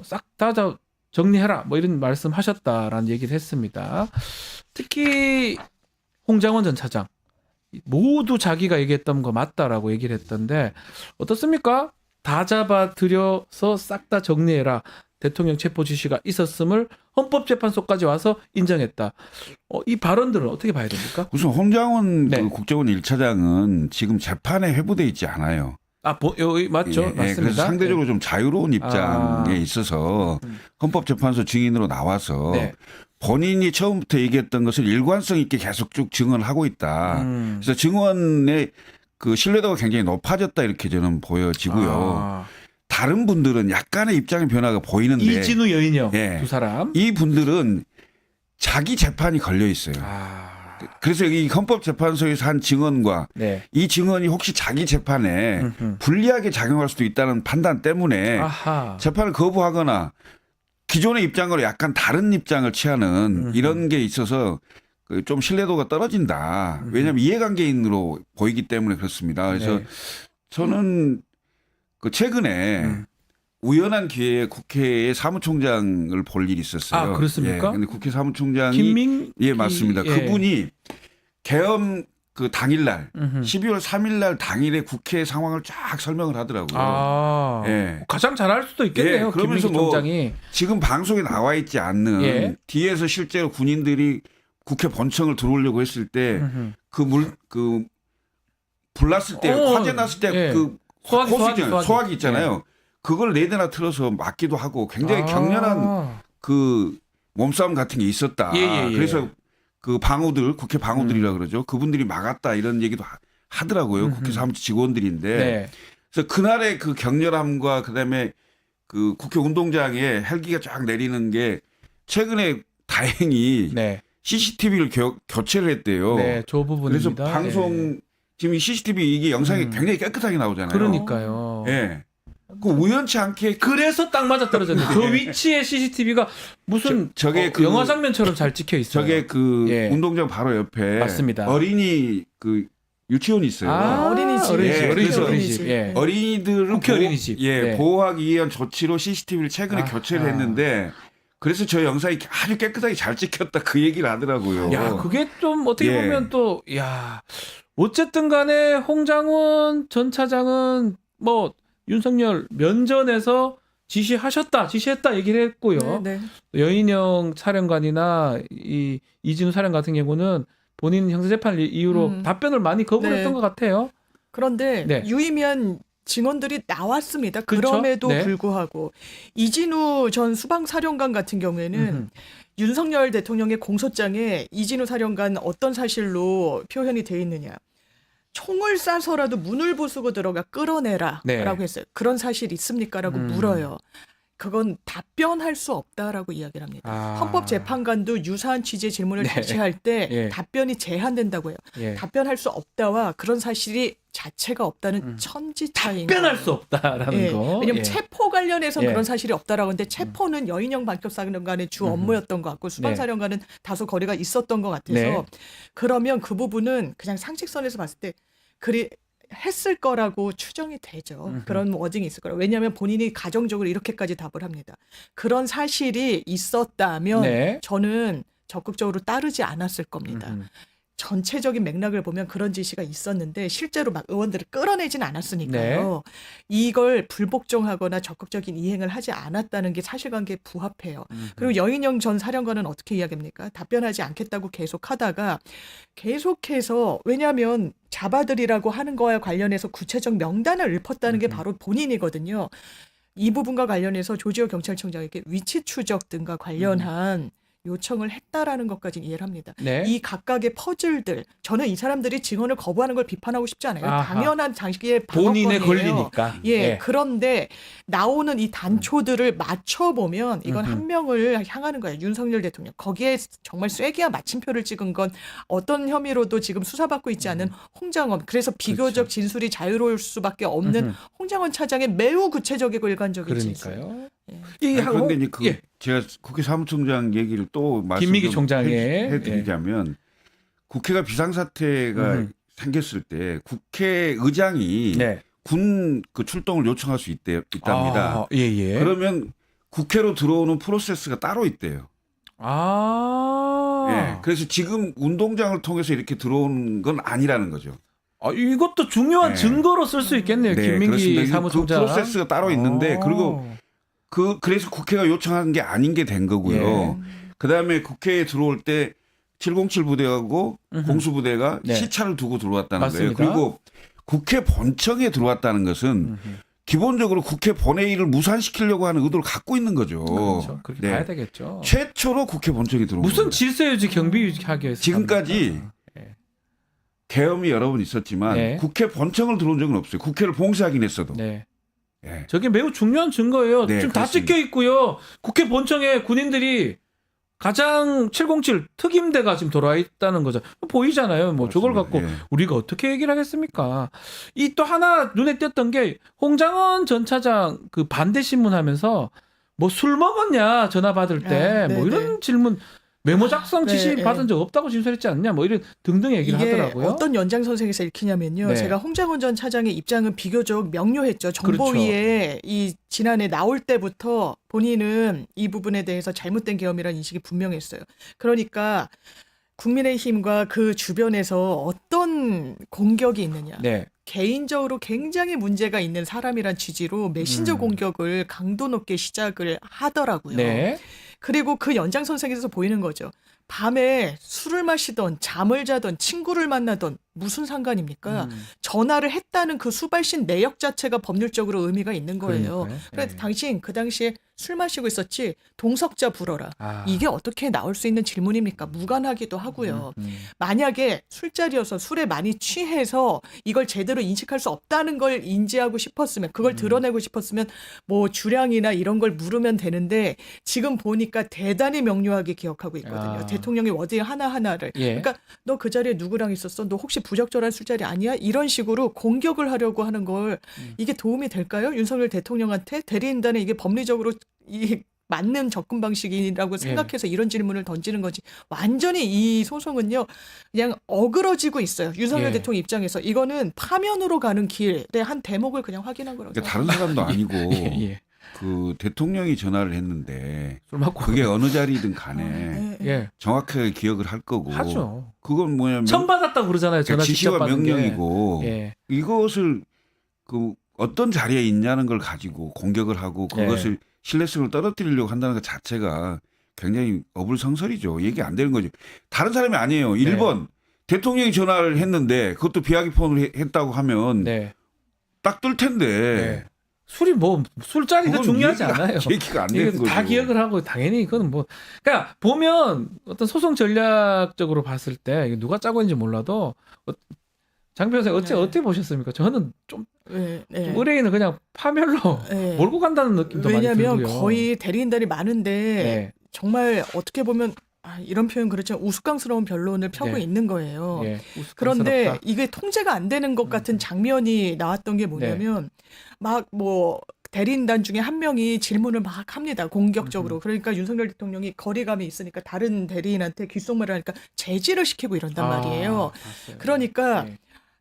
싹 다 정리해라. 뭐 이런 말씀하셨다라는 얘기를 했습니다. 특히 홍장원 전 차장 모두 자기가 얘기했던 거 맞다라고 얘기를 했던데 어떻습니까? 다 잡아들여서 싹 다 정리해라. 대통령 체포 지시가 있었음을 헌법재판소까지 와서 인정했다. 이 발언들은 어떻게 봐야 됩니까? 우선 홍장원 네. 그 국정원 1차장은 지금 재판에 회부돼 있지 않아요. 여기 맞죠? 예, 맞습니다. 그래서 상대적으로 예. 좀 자유로운 입장에 있어서 헌법재판소 증인으로 나와서 네. 본인이 처음부터 얘기했던 것을 일관성 있게 계속 쭉 증언을 하고 있다. 그래서 증언의 그 신뢰도가 굉장히 높아졌다 이렇게 저는 보여지고요. 다른 분들은 약간의 입장의 변화가 보이는데 이진우 여인영 예. 두 사람. 이 분들은 자기 재판이 걸려 있어요. 그래서 이 헌법재판소에서 한 증언과 네. 이 증언이 혹시 자기 재판에 불리하게 작용할 수도 있다는 판단 때문에 아하. 재판을 거부하거나 기존의 입장으로 약간 다른 입장을 취하는 이런 게 있어서 좀 신뢰도가 떨어진다. 왜냐하면 이해관계인으로 보이기 때문에 그렇습니다. 그래서 네. 저는 그 최근에 우연한 기회에 국회의 사무총장을 볼 일이 있었어요. 아, 그렇습니까? 예, 근데 국회 사무총장이 김민 예, 맞습니다. 예. 그분이 계엄 그 당일날 12월 3일날 당일에 국회 상황을 쫙 설명을 하더라고요. 예. 가장 잘할 수도 있겠네요. 예, 그러면서 김민기 뭐 총장이. 지금 방송에 나와 있지 않는 예. 뒤에서 실제로 군인들이 국회 본청을 들어오려고 했을 때 그 불났을 때 화재 났을 때 예. 그 소화기 소화기 있잖아요. 그걸 4대나 틀어서 맞기도 하고 굉장히 격렬한 그 몸싸움 같은 게 있었다. 예. 그래서 그 방호들 국회 방호들이라 그러죠. 그분들이 막았다 이런 얘기도 하더라고요. 국회 사무처 직원들인데. 네. 그래서 그날의 그 격렬함과 그다음에 그 국회 운동장에 헬기가 쫙 내리는 게 최근에 다행히 네. CCTV를 교체를 했대요. 네, 저 부분입니다. 그래서 방송 지금 이 CCTV 이게 영상이 굉장히 깨끗하게 나오잖아요. 그러니까요. 예. 그 우연치 않게 그래서 딱 맞아 떨어졌는데 그 위치에 CCTV가 무슨 저게 영화 장면처럼 잘 찍혀 있어요. 저게 그 예. 운동장 바로 옆에 맞습니다. 어린이 그 유치원이 있어요. 어린이집. 어린이집. 예. 어린이들을 국회 어린이집. 네. 보호하기 위한 조치로 CCTV를 최근에 교체를 했는데 그래서 저 영상이 아주 깨끗하게 잘 찍혔다 그 얘기를 하더라고요. 야, 그게 좀 어떻게 예. 보면 또 어쨌든 간에 홍장원 전 차장은 뭐 윤석열 면전에서 지시했다 얘기를 했고요. 네. 여인영 사령관이나 이진우 사령 같은 경우는 본인 형사재판 이후로 답변을 많이 거부를 네. 했던 것 같아요. 그런데 네. 유의미한 증언들이 나왔습니다. 그렇죠? 그럼에도 네. 불구하고 이진우 전 수방사령관 같은 경우에는 윤석열 대통령의 공소장에 이진우 사령관 어떤 사실로 표현이 돼 있느냐. 총을 쏴서라도 문을 부수고 들어가 끌어내라 네. 라고 했어요. 그런 사실 있습니까? 라고 물어요. 그건 답변할 수 없다라고 이야기를 합니다. 헌법재판관도 유사한 취지의 질문을 네. 다시 할 때 예. 답변이 제한된다고 해요. 예. 답변할 수 없다와 그런 사실이 자체가 없다는 천지 차이인 답변할 거예요. 수 없다라는 예. 거. 왜냐하면 예. 체포 관련해서는 예. 그런 사실이 없다라고 하는데 체포는 여인영 반격사령관의 주 업무였던 것 같고 수방사령관은 다소 거리가 있었던 것 같아서 네. 그러면 그 부분은 그냥 상식선에서 봤을 때 그리 했을 거라고 추정이 되죠. 그런 워딩이 있을 거라고. 왜냐하면 본인이 가정적으로 이렇게까지 답을 합니다. 그런 사실이 있었다면 네. 저는 적극적으로 따르지 않았을 겁니다. 전체적인 맥락을 보면 그런 지시가 있었는데 실제로 막 의원들을 끌어내진 않았으니까요. 이걸 불복종하거나 적극적인 이행을 하지 않았다는 게 사실관계에 부합해요. 그리고 여인영 전 사령관은 어떻게 이야기합니까? 답변하지 않겠다고 계속하다가 계속해서 왜냐하면 잡아들이라고 하는 거와 관련해서 구체적 명단을 읊었다는 게 바로 본인이거든요. 이 부분과 관련해서 조지호 경찰청장에게 위치 추적 등과 관련한 요청을 했다라는 것까지 이해를 합니다. 네. 이 각각의 퍼즐들, 저는 이 사람들이 증언을 거부하는 걸 비판하고 싶지 않아요. 아하. 당연한 장식의 본인의 방어권이에요. 권리니까. 예, 예. 그런데 나오는 이 단초들을 맞춰보면 이건 한 명을 향하는 거예요. 윤석열 대통령. 거기에 정말 쐐기와 마침표를 찍은 건 어떤 혐의로도 지금 수사받고 있지 않은 홍장원. 그래서 비교적 진술이 자유로울 수밖에 없는 홍장원 차장의 매우 구체적이고 일관적인 진술. 그러니까요. 그런데 이제 그 예. 제가 국회 사무총장 얘기를 또 말씀 김미기 좀 총장의 해드리자면 국회가 비상사태가 생겼을 때 국회의장이 네. 군 그 출동을 요청할 수 있답니다. 아, 예. 그러면 국회로 들어오는 프로세스가 따로 있대요. 예. 그래서 지금 운동장을 통해서 이렇게 들어오는 건 아니라는 거죠. 이것도 중요한 네. 증거로 쓸 수 있겠네요. 김민기 그렇습니다. 사무총장. 그 프로세스가 따로 있는데 그리고 그래서 국회가 요청한 게 아닌 게 된 거고요. 그다음에 국회에 들어올 때 707 부대하고 공수부대가 네. 시차를 두고 들어왔다는 맞습니다. 거예요. 그리고 국회 본청에 들어왔다는 것은 기본적으로 국회 본회의를 무산시키려고 하는 의도를 갖고 있는 거죠. 그렇죠. 그렇게 봐야 되겠죠. 최초로 국회 본청에 들어온 무슨 거예요. 질서유지 경비유지하기 위해서 지금까지 계엄이 여러 번 있었지만 네. 국회 본청을 들어온 적은 없어요. 국회를 봉쇄하긴 했어도. 네. 예. 저게 매우 중요한 증거예요. 네, 지금 다 그렇습니다. 찍혀 있고요. 국회 본청에 군인들이 가장 707 특임대가 지금 돌아와 있다는 거죠. 보이잖아요. 뭐 저걸 갖고 예. 우리가 어떻게 얘기를 하겠습니까? 이 또 하나 눈에 띄었던 게 홍장원 전 차장 그 반대 신문하면서 뭐 술 먹었냐 전화 받을 때 뭐 이런 질문 메모 작성 지시 받은 적 없다고 진술했지 않냐 뭐 이런 등등 얘기를 이게 하더라고요. 어떤 연장선상에서 읽히냐면요. 네. 제가 홍장원 전 차장의 입장은 비교적 명료했죠. 정보위에 이 지난해 나올 때부터 본인은 이 부분에 대해서 잘못된 계엄이라는 인식이 분명했어요. 그러니까 국민의힘과 그 주변에서 어떤 공격이 있느냐. 네. 개인적으로 굉장히 문제가 있는 사람이란 취지로 메신저 공격을 강도 높게 시작을 하더라고요. 네. 그리고 그 연장선상에서 보이는 거죠. 밤에 술을 마시던 잠을 자던 친구를 만나던 무슨 상관입니까? 전화를 했다는 그 수발신 내역 자체가 법률적으로 의미가 있는 거예요. 그러니까요. 그래서 네. 당신 그 당시에 술 마시고 있었지 동석자 불어라. 아. 이게 어떻게 나올 수 있는 질문입니까? 무관하기도 하고요. 만약에 술자리여서 술에 많이 취해서 이걸 제대로 인식할 수 없다는 걸 인지하고 싶었으면 그걸 드러내고 싶었으면 뭐 주량이나 이런 걸 물으면 되는데 지금 보니까 대단히 명료하게 기억하고 있거든요. 대통령의 워딩 하나하나를. 예. 그러니까 너 그 자리에 누구랑 있었어? 너 혹시 부적절한 술자리 아니야? 이런 식으로 공격을 하려고 하는 걸 이게 도움이 될까요? 윤석열 대통령한테 대리인단에 이게 법리적으로 이 맞는 접근 방식이라고 생각해서 이런 질문을 던지는 거지. 완전히 이 소송은요. 그냥 어그러지고 있어요. 윤석열 대통령 입장에서. 이거는 파면으로 가는 길의 한 대목을 그냥 확인한 거라고 그러니까 다른 사람도 아니고 예. 그 대통령이 전화를 했는데 술 먹고 그게 어느 자리든 간에 예. 정확하게 기억을 할 거고 하죠. 그건 뭐냐면 처음 받았다고 그러잖아요. 전화 지시와 직접 받는 게. 명령이고 예. 이것을 그 어떤 자리에 있냐는 걸 가지고 공격을 하고 그것을 신뢰성을 떨어뜨리려고 한다는 것 자체가 굉장히 어불성설이죠. 얘기 안 되는 거죠. 다른 사람이 아니에요. 1번 대통령이 전화를 했는데 그것도 비하기 폰으로 했다고 하면 딱 뜰 텐데. 술이 뭐 술자리가 그건 중요하지 얘기가, 않아요. 얘기가 안 되는 거죠. 다 기억을 하고 당연히 이거는 뭐 그러니까 보면 어떤 소송 전략적으로 봤을 때 이게 누가 짜고 있는지 몰라도 장 변호사 어떻게 보셨습니까? 저는 좀 의뢰인은 그냥 파멸로 몰고 간다는 느낌도 많이 들고요. 왜냐하면 거의 대리인단이 많은데 정말 어떻게 보면 이런 표현 그렇지만 우스꽝스러운 변론을 펴고 있는 거예요. 그런데 이게 통제가 안 되는 것 같은 장면이 나왔던 게 뭐냐면 막 뭐 대리인단 중에 한 명이 질문을 막 합니다. 공격적으로. 그러니까 윤석열 대통령이 거리감이 있으니까 다른 대리인한테 귓속말을 하니까 제지를 시키고 이런단 말이에요. 봤어요. 그러니까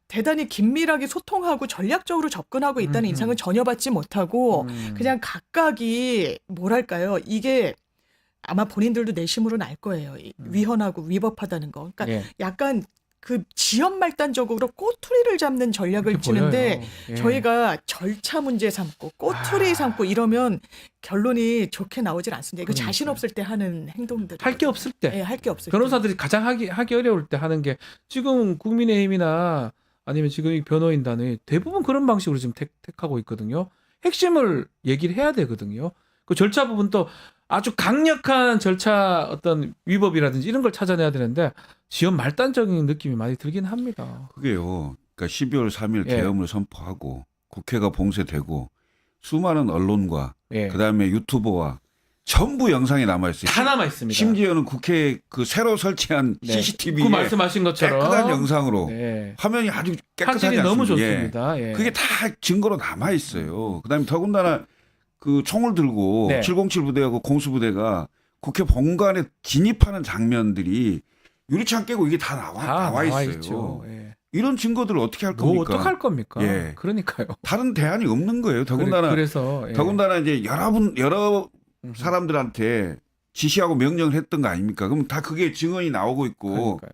대단히 긴밀하게 소통하고 전략적으로 접근하고 있다는 인상은 전혀 받지 못하고 그냥 각각이 뭐랄까요. 이게 아마 본인들도 내심으로는 알 거예요. 위헌하고 위법하다는 거. 그러니까 약간 그 지연말단적으로 꼬투리를 잡는 전략을 치는데 저희가 절차 문제 삼고 꼬투리 삼고 이러면 결론이 좋게 나오질 않습니다. 이거 자신 없을 때 하는 행동들. 할 게 없을 때. 할 게 없을 변호사들이 가장 하기 어려울 때 하는 게 지금 국민의힘이나 아니면 지금 이 변호인단이 대부분 그런 방식으로 지금 택하고 있거든요. 핵심을 얘기를 해야 되거든요. 그 절차 부분도 아주 강력한 절차 어떤 위법이라든지 이런 걸 찾아내야 되는데 지연 말단적인 느낌이 많이 들긴 합니다. 그게요. 그러니까 12월 3일 계엄을 선포하고 국회가 봉쇄되고 수많은 언론과 그다음에 유튜버와 전부 영상이 남아 있어요. 다 남아 있습니다. 심지어는 국회 그 새로 설치한 CCTV에 그 말씀하신 것처럼 깨끗한 영상으로 화면이 아주 깨끗하지 화질이 않습니다. 너무 좋습니다. 그게 다 증거로 남아 있어요. 그다음에 더군다나 그 총을 들고 707 부대하고 공수부대가 국회 본관에 진입하는 장면들이 유리창 깨고 이게 다 나와 있어요. 이런 증거들을 어떻게 할 겁니까? 뭐 어떡할 겁니까? 그러니까요. 다른 대안이 없는 거예요. 더군다나 더군다나 이제 여러 사람들한테 지시하고 명령을 했던 거 아닙니까? 그럼 다 그게 증언이 나오고 있고 그러니까요.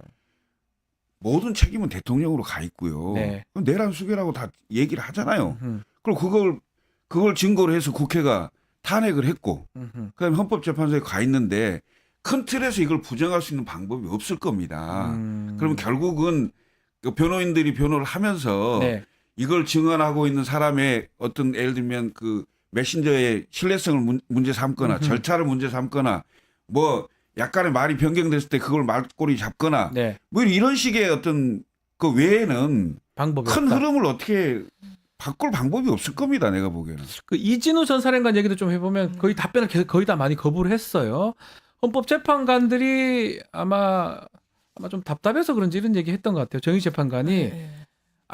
모든 책임은 대통령으로 가 있고요. 그럼 내란 수계라고 다 얘기를 하잖아요. 그리고 그걸 증거로 해서 국회가 탄핵을 했고 그다음에 헌법재판소에 가 있는데 큰 틀에서 이걸 부정할 수 있는 방법이 없을 겁니다. 그러면 결국은 그 변호인들이 변호를 하면서 이걸 증언하고 있는 사람의 어떤 예를 들면 그 메신저의 신뢰성을 문제 삼거나 절차를 문제 삼거나 뭐 약간의 말이 변경됐을 때 그걸 말꼬리 잡거나 뭐 이런 식의 어떤 그 외에는 방법이 큰 없다. 흐름을 어떻게 바꿀 방법이 없을 겁니다. 내가 보기에는. 그 이진우 전 사령관 얘기도 좀 해보면 거의 답변을 거의 다 많이 거부를 했어요. 헌법재판관들이 아마 좀 답답해서 그런지 이런 얘기 했던 것 같아요. 정의 재판관이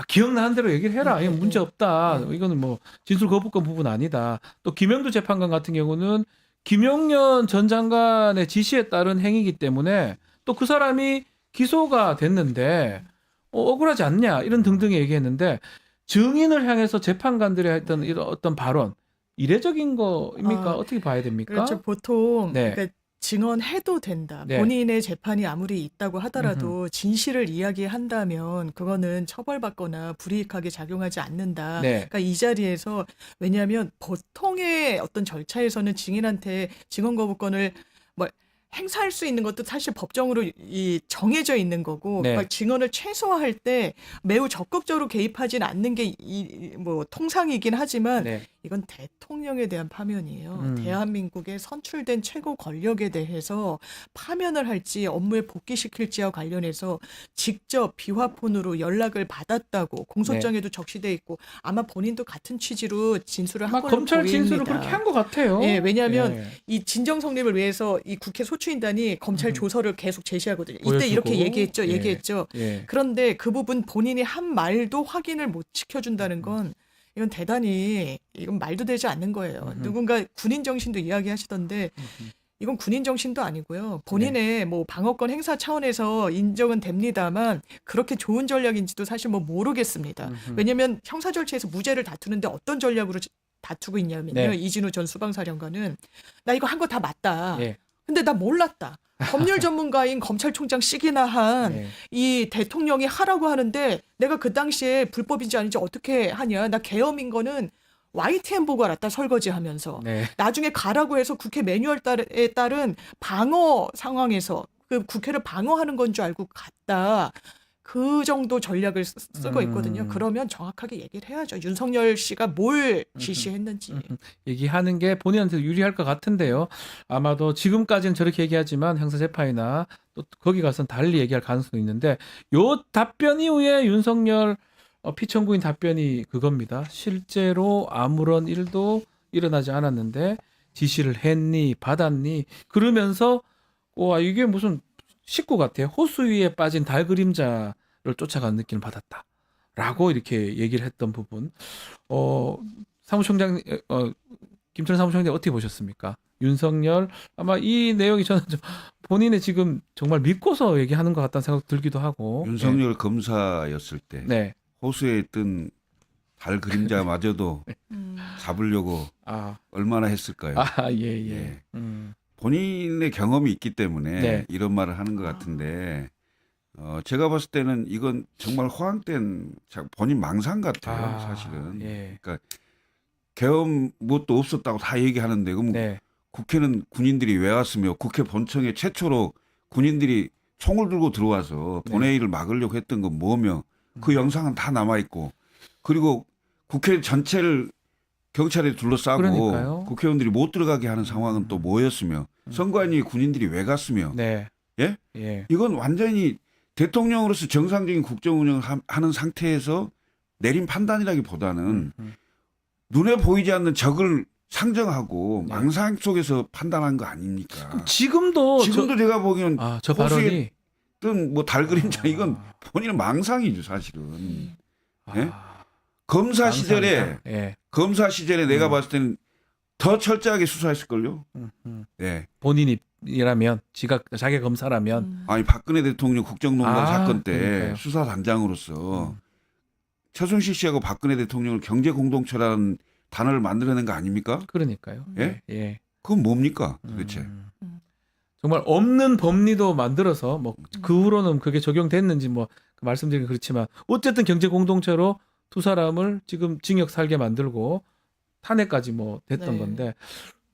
기억나는 대로 얘기를 해라. 이건 문제 없다. 이거는 뭐 진술 거부권 부분 아니다. 또 김영두 재판관 같은 경우는 김용년 전 장관의 지시에 따른 행위이기 때문에 또 그 사람이 기소가 됐는데 억울하지 않냐 이런 등등의 얘기했는데 증인을 향해서 재판관들이 했던 이런 어떤 발언 이례적인 거입니까? 어떻게 봐야 됩니까? 그렇죠. 보통 그러니까 증언해도 된다. 본인의 재판이 아무리 있다고 하더라도 진실을 이야기한다면 그거는 처벌받거나 불이익하게 작용하지 않는다. 그러니까 이 자리에서 왜냐하면 보통의 어떤 절차에서는 증인한테 증언 거부권을 뭐 행사할 수 있는 것도 사실 법정으로 정해져 있는 거고 그러니까 증언을 최소화할 때 매우 적극적으로 개입하지는 않는 게 뭐 통상이긴 하지만 이건 대통령에 대한 파면이에요. 대한민국의 선출된 최고 권력에 대해서 파면을 할지 업무에 복귀시킬지와 관련해서 직접 비화폰으로 연락을 받았다고 공소장에도 적시돼 있고 아마 본인도 같은 취지로 진술을 한 걸로 검찰 보입니다. 진술을 그렇게 한 것 같아요. 왜냐하면 이 진정 성립을 위해서 이 국회 소추인단이 검찰 조서를 계속 제시하거든요. 이때 보여주고. 이렇게 얘기했죠. 그런데 그 부분 본인이 한 말도 확인을 못 지켜준다는 건 이건 대단히 이건 말도 되지 않는 거예요. 누군가 군인 정신도 이야기하시던데 이건 군인 정신도 아니고요. 본인의 뭐 방어권 행사 차원에서 인정은 됩니다만 그렇게 좋은 전략인지도 사실 뭐 모르겠습니다. 왜냐하면 형사 절차에서 무죄를 다투는데 어떤 전략으로 다투고 있냐면요. 이진우 전 수방사령관은 나 이거 한 거 다 맞다. 근데 나 몰랐다. 법률 전문가인 검찰총장씩이나 한 네. 이 대통령이 하라고 하는데 내가 그 당시에 불법인지 아닌지 어떻게 하냐. 나 계엄인 거는 YTN 보고 알았다 설거지하면서. 네. 나중에 가라고 해서 국회 매뉴얼에 따른 방어 상황에서 그 국회를 방어하는 건 줄 알고 갔다. 그 정도 전략을 쓰고 있거든요. 그러면 정확하게 얘기를 해야죠. 윤석열 씨가 뭘 지시했는지. 얘기하는 게 본인한테 유리할 것 같은데요. 아마도 지금까지는 저렇게 얘기하지만 형사재판이나 또 거기 가서는 달리 얘기할 가능성이 있는데 요 답변 이후에 윤석열 피청구인 답변이 그겁니다. 실제로 아무런 일도 일어나지 않았는데 지시를 했니 받았니 그러면서 와 이게 무슨 식구 같아요. 호수 위에 빠진 달 그림자를 쫓아가는 느낌을 받았다라고 이렇게 얘기를 했던 부분. 사무총장 김철 사무총장 어떻게 보셨습니까? 윤석열 아마 이 내용이 저는 좀 본인의 지금 정말 믿고서 얘기하는 것 같다는 생각 들기도 하고. 윤석열 검사였을 때 네. 호수에 있던 달 그림자마저도 잡으려고 얼마나 했을까요? 예. 예. 본인의 경험이 있기 때문에 네. 이런 말을 하는 것 같은데 제가 봤을 때는 이건 정말 허황된 본인 망상 같아요. 사실은. 예. 그러니까 계엄 무엇도 없었다고 다 얘기하는데 그럼 네. 국회는 군인들이 왜 왔으며 국회 본청에 최초로 군인들이 총을 들고 들어와서 본회의를 막으려고 했던 건 뭐며 그 영상은 다 남아있고 그리고 국회 전체를 경찰에 둘러싸고 그러니까요. 국회의원들이 못 들어가게 하는 상황은 또 뭐였으며 선관위에 군인들이 왜 갔으며 네. 예? 예. 이건 완전히 대통령으로서 정상적인 국정 운영을 하는 상태에서 내린 판단이라기보다는 눈에 보이지 않는 적을 상정하고 네. 망상 속에서 판단한 거 아닙니까? 지금도 제가 보기에는 저 발언이 뭐 달 그림자 이건 본인은 망상이죠 사실은. 예? 검사 시절에 예. 검사 시절에 내가 봤을 때는 더 철저하게 수사했을걸요. 네. 본인이라면 자기 검사라면 아니 박근혜 대통령 국정농단 사건 때 그러니까요. 수사단장으로서 최순실 씨하고 박근혜 대통령을 경제 공동체라는 단어를 만들어낸 거 아닙니까? 그러니까요. 예? 예. 그건 뭡니까 도대체? 정말 없는 법리도 만들어서 뭐 그 후로는 그게 적용됐는지 뭐 말씀드리긴 그렇지만 어쨌든 경제 공동체로 두 사람을 지금 징역 살게 만들고 탄핵까지 뭐 됐던 네. 건데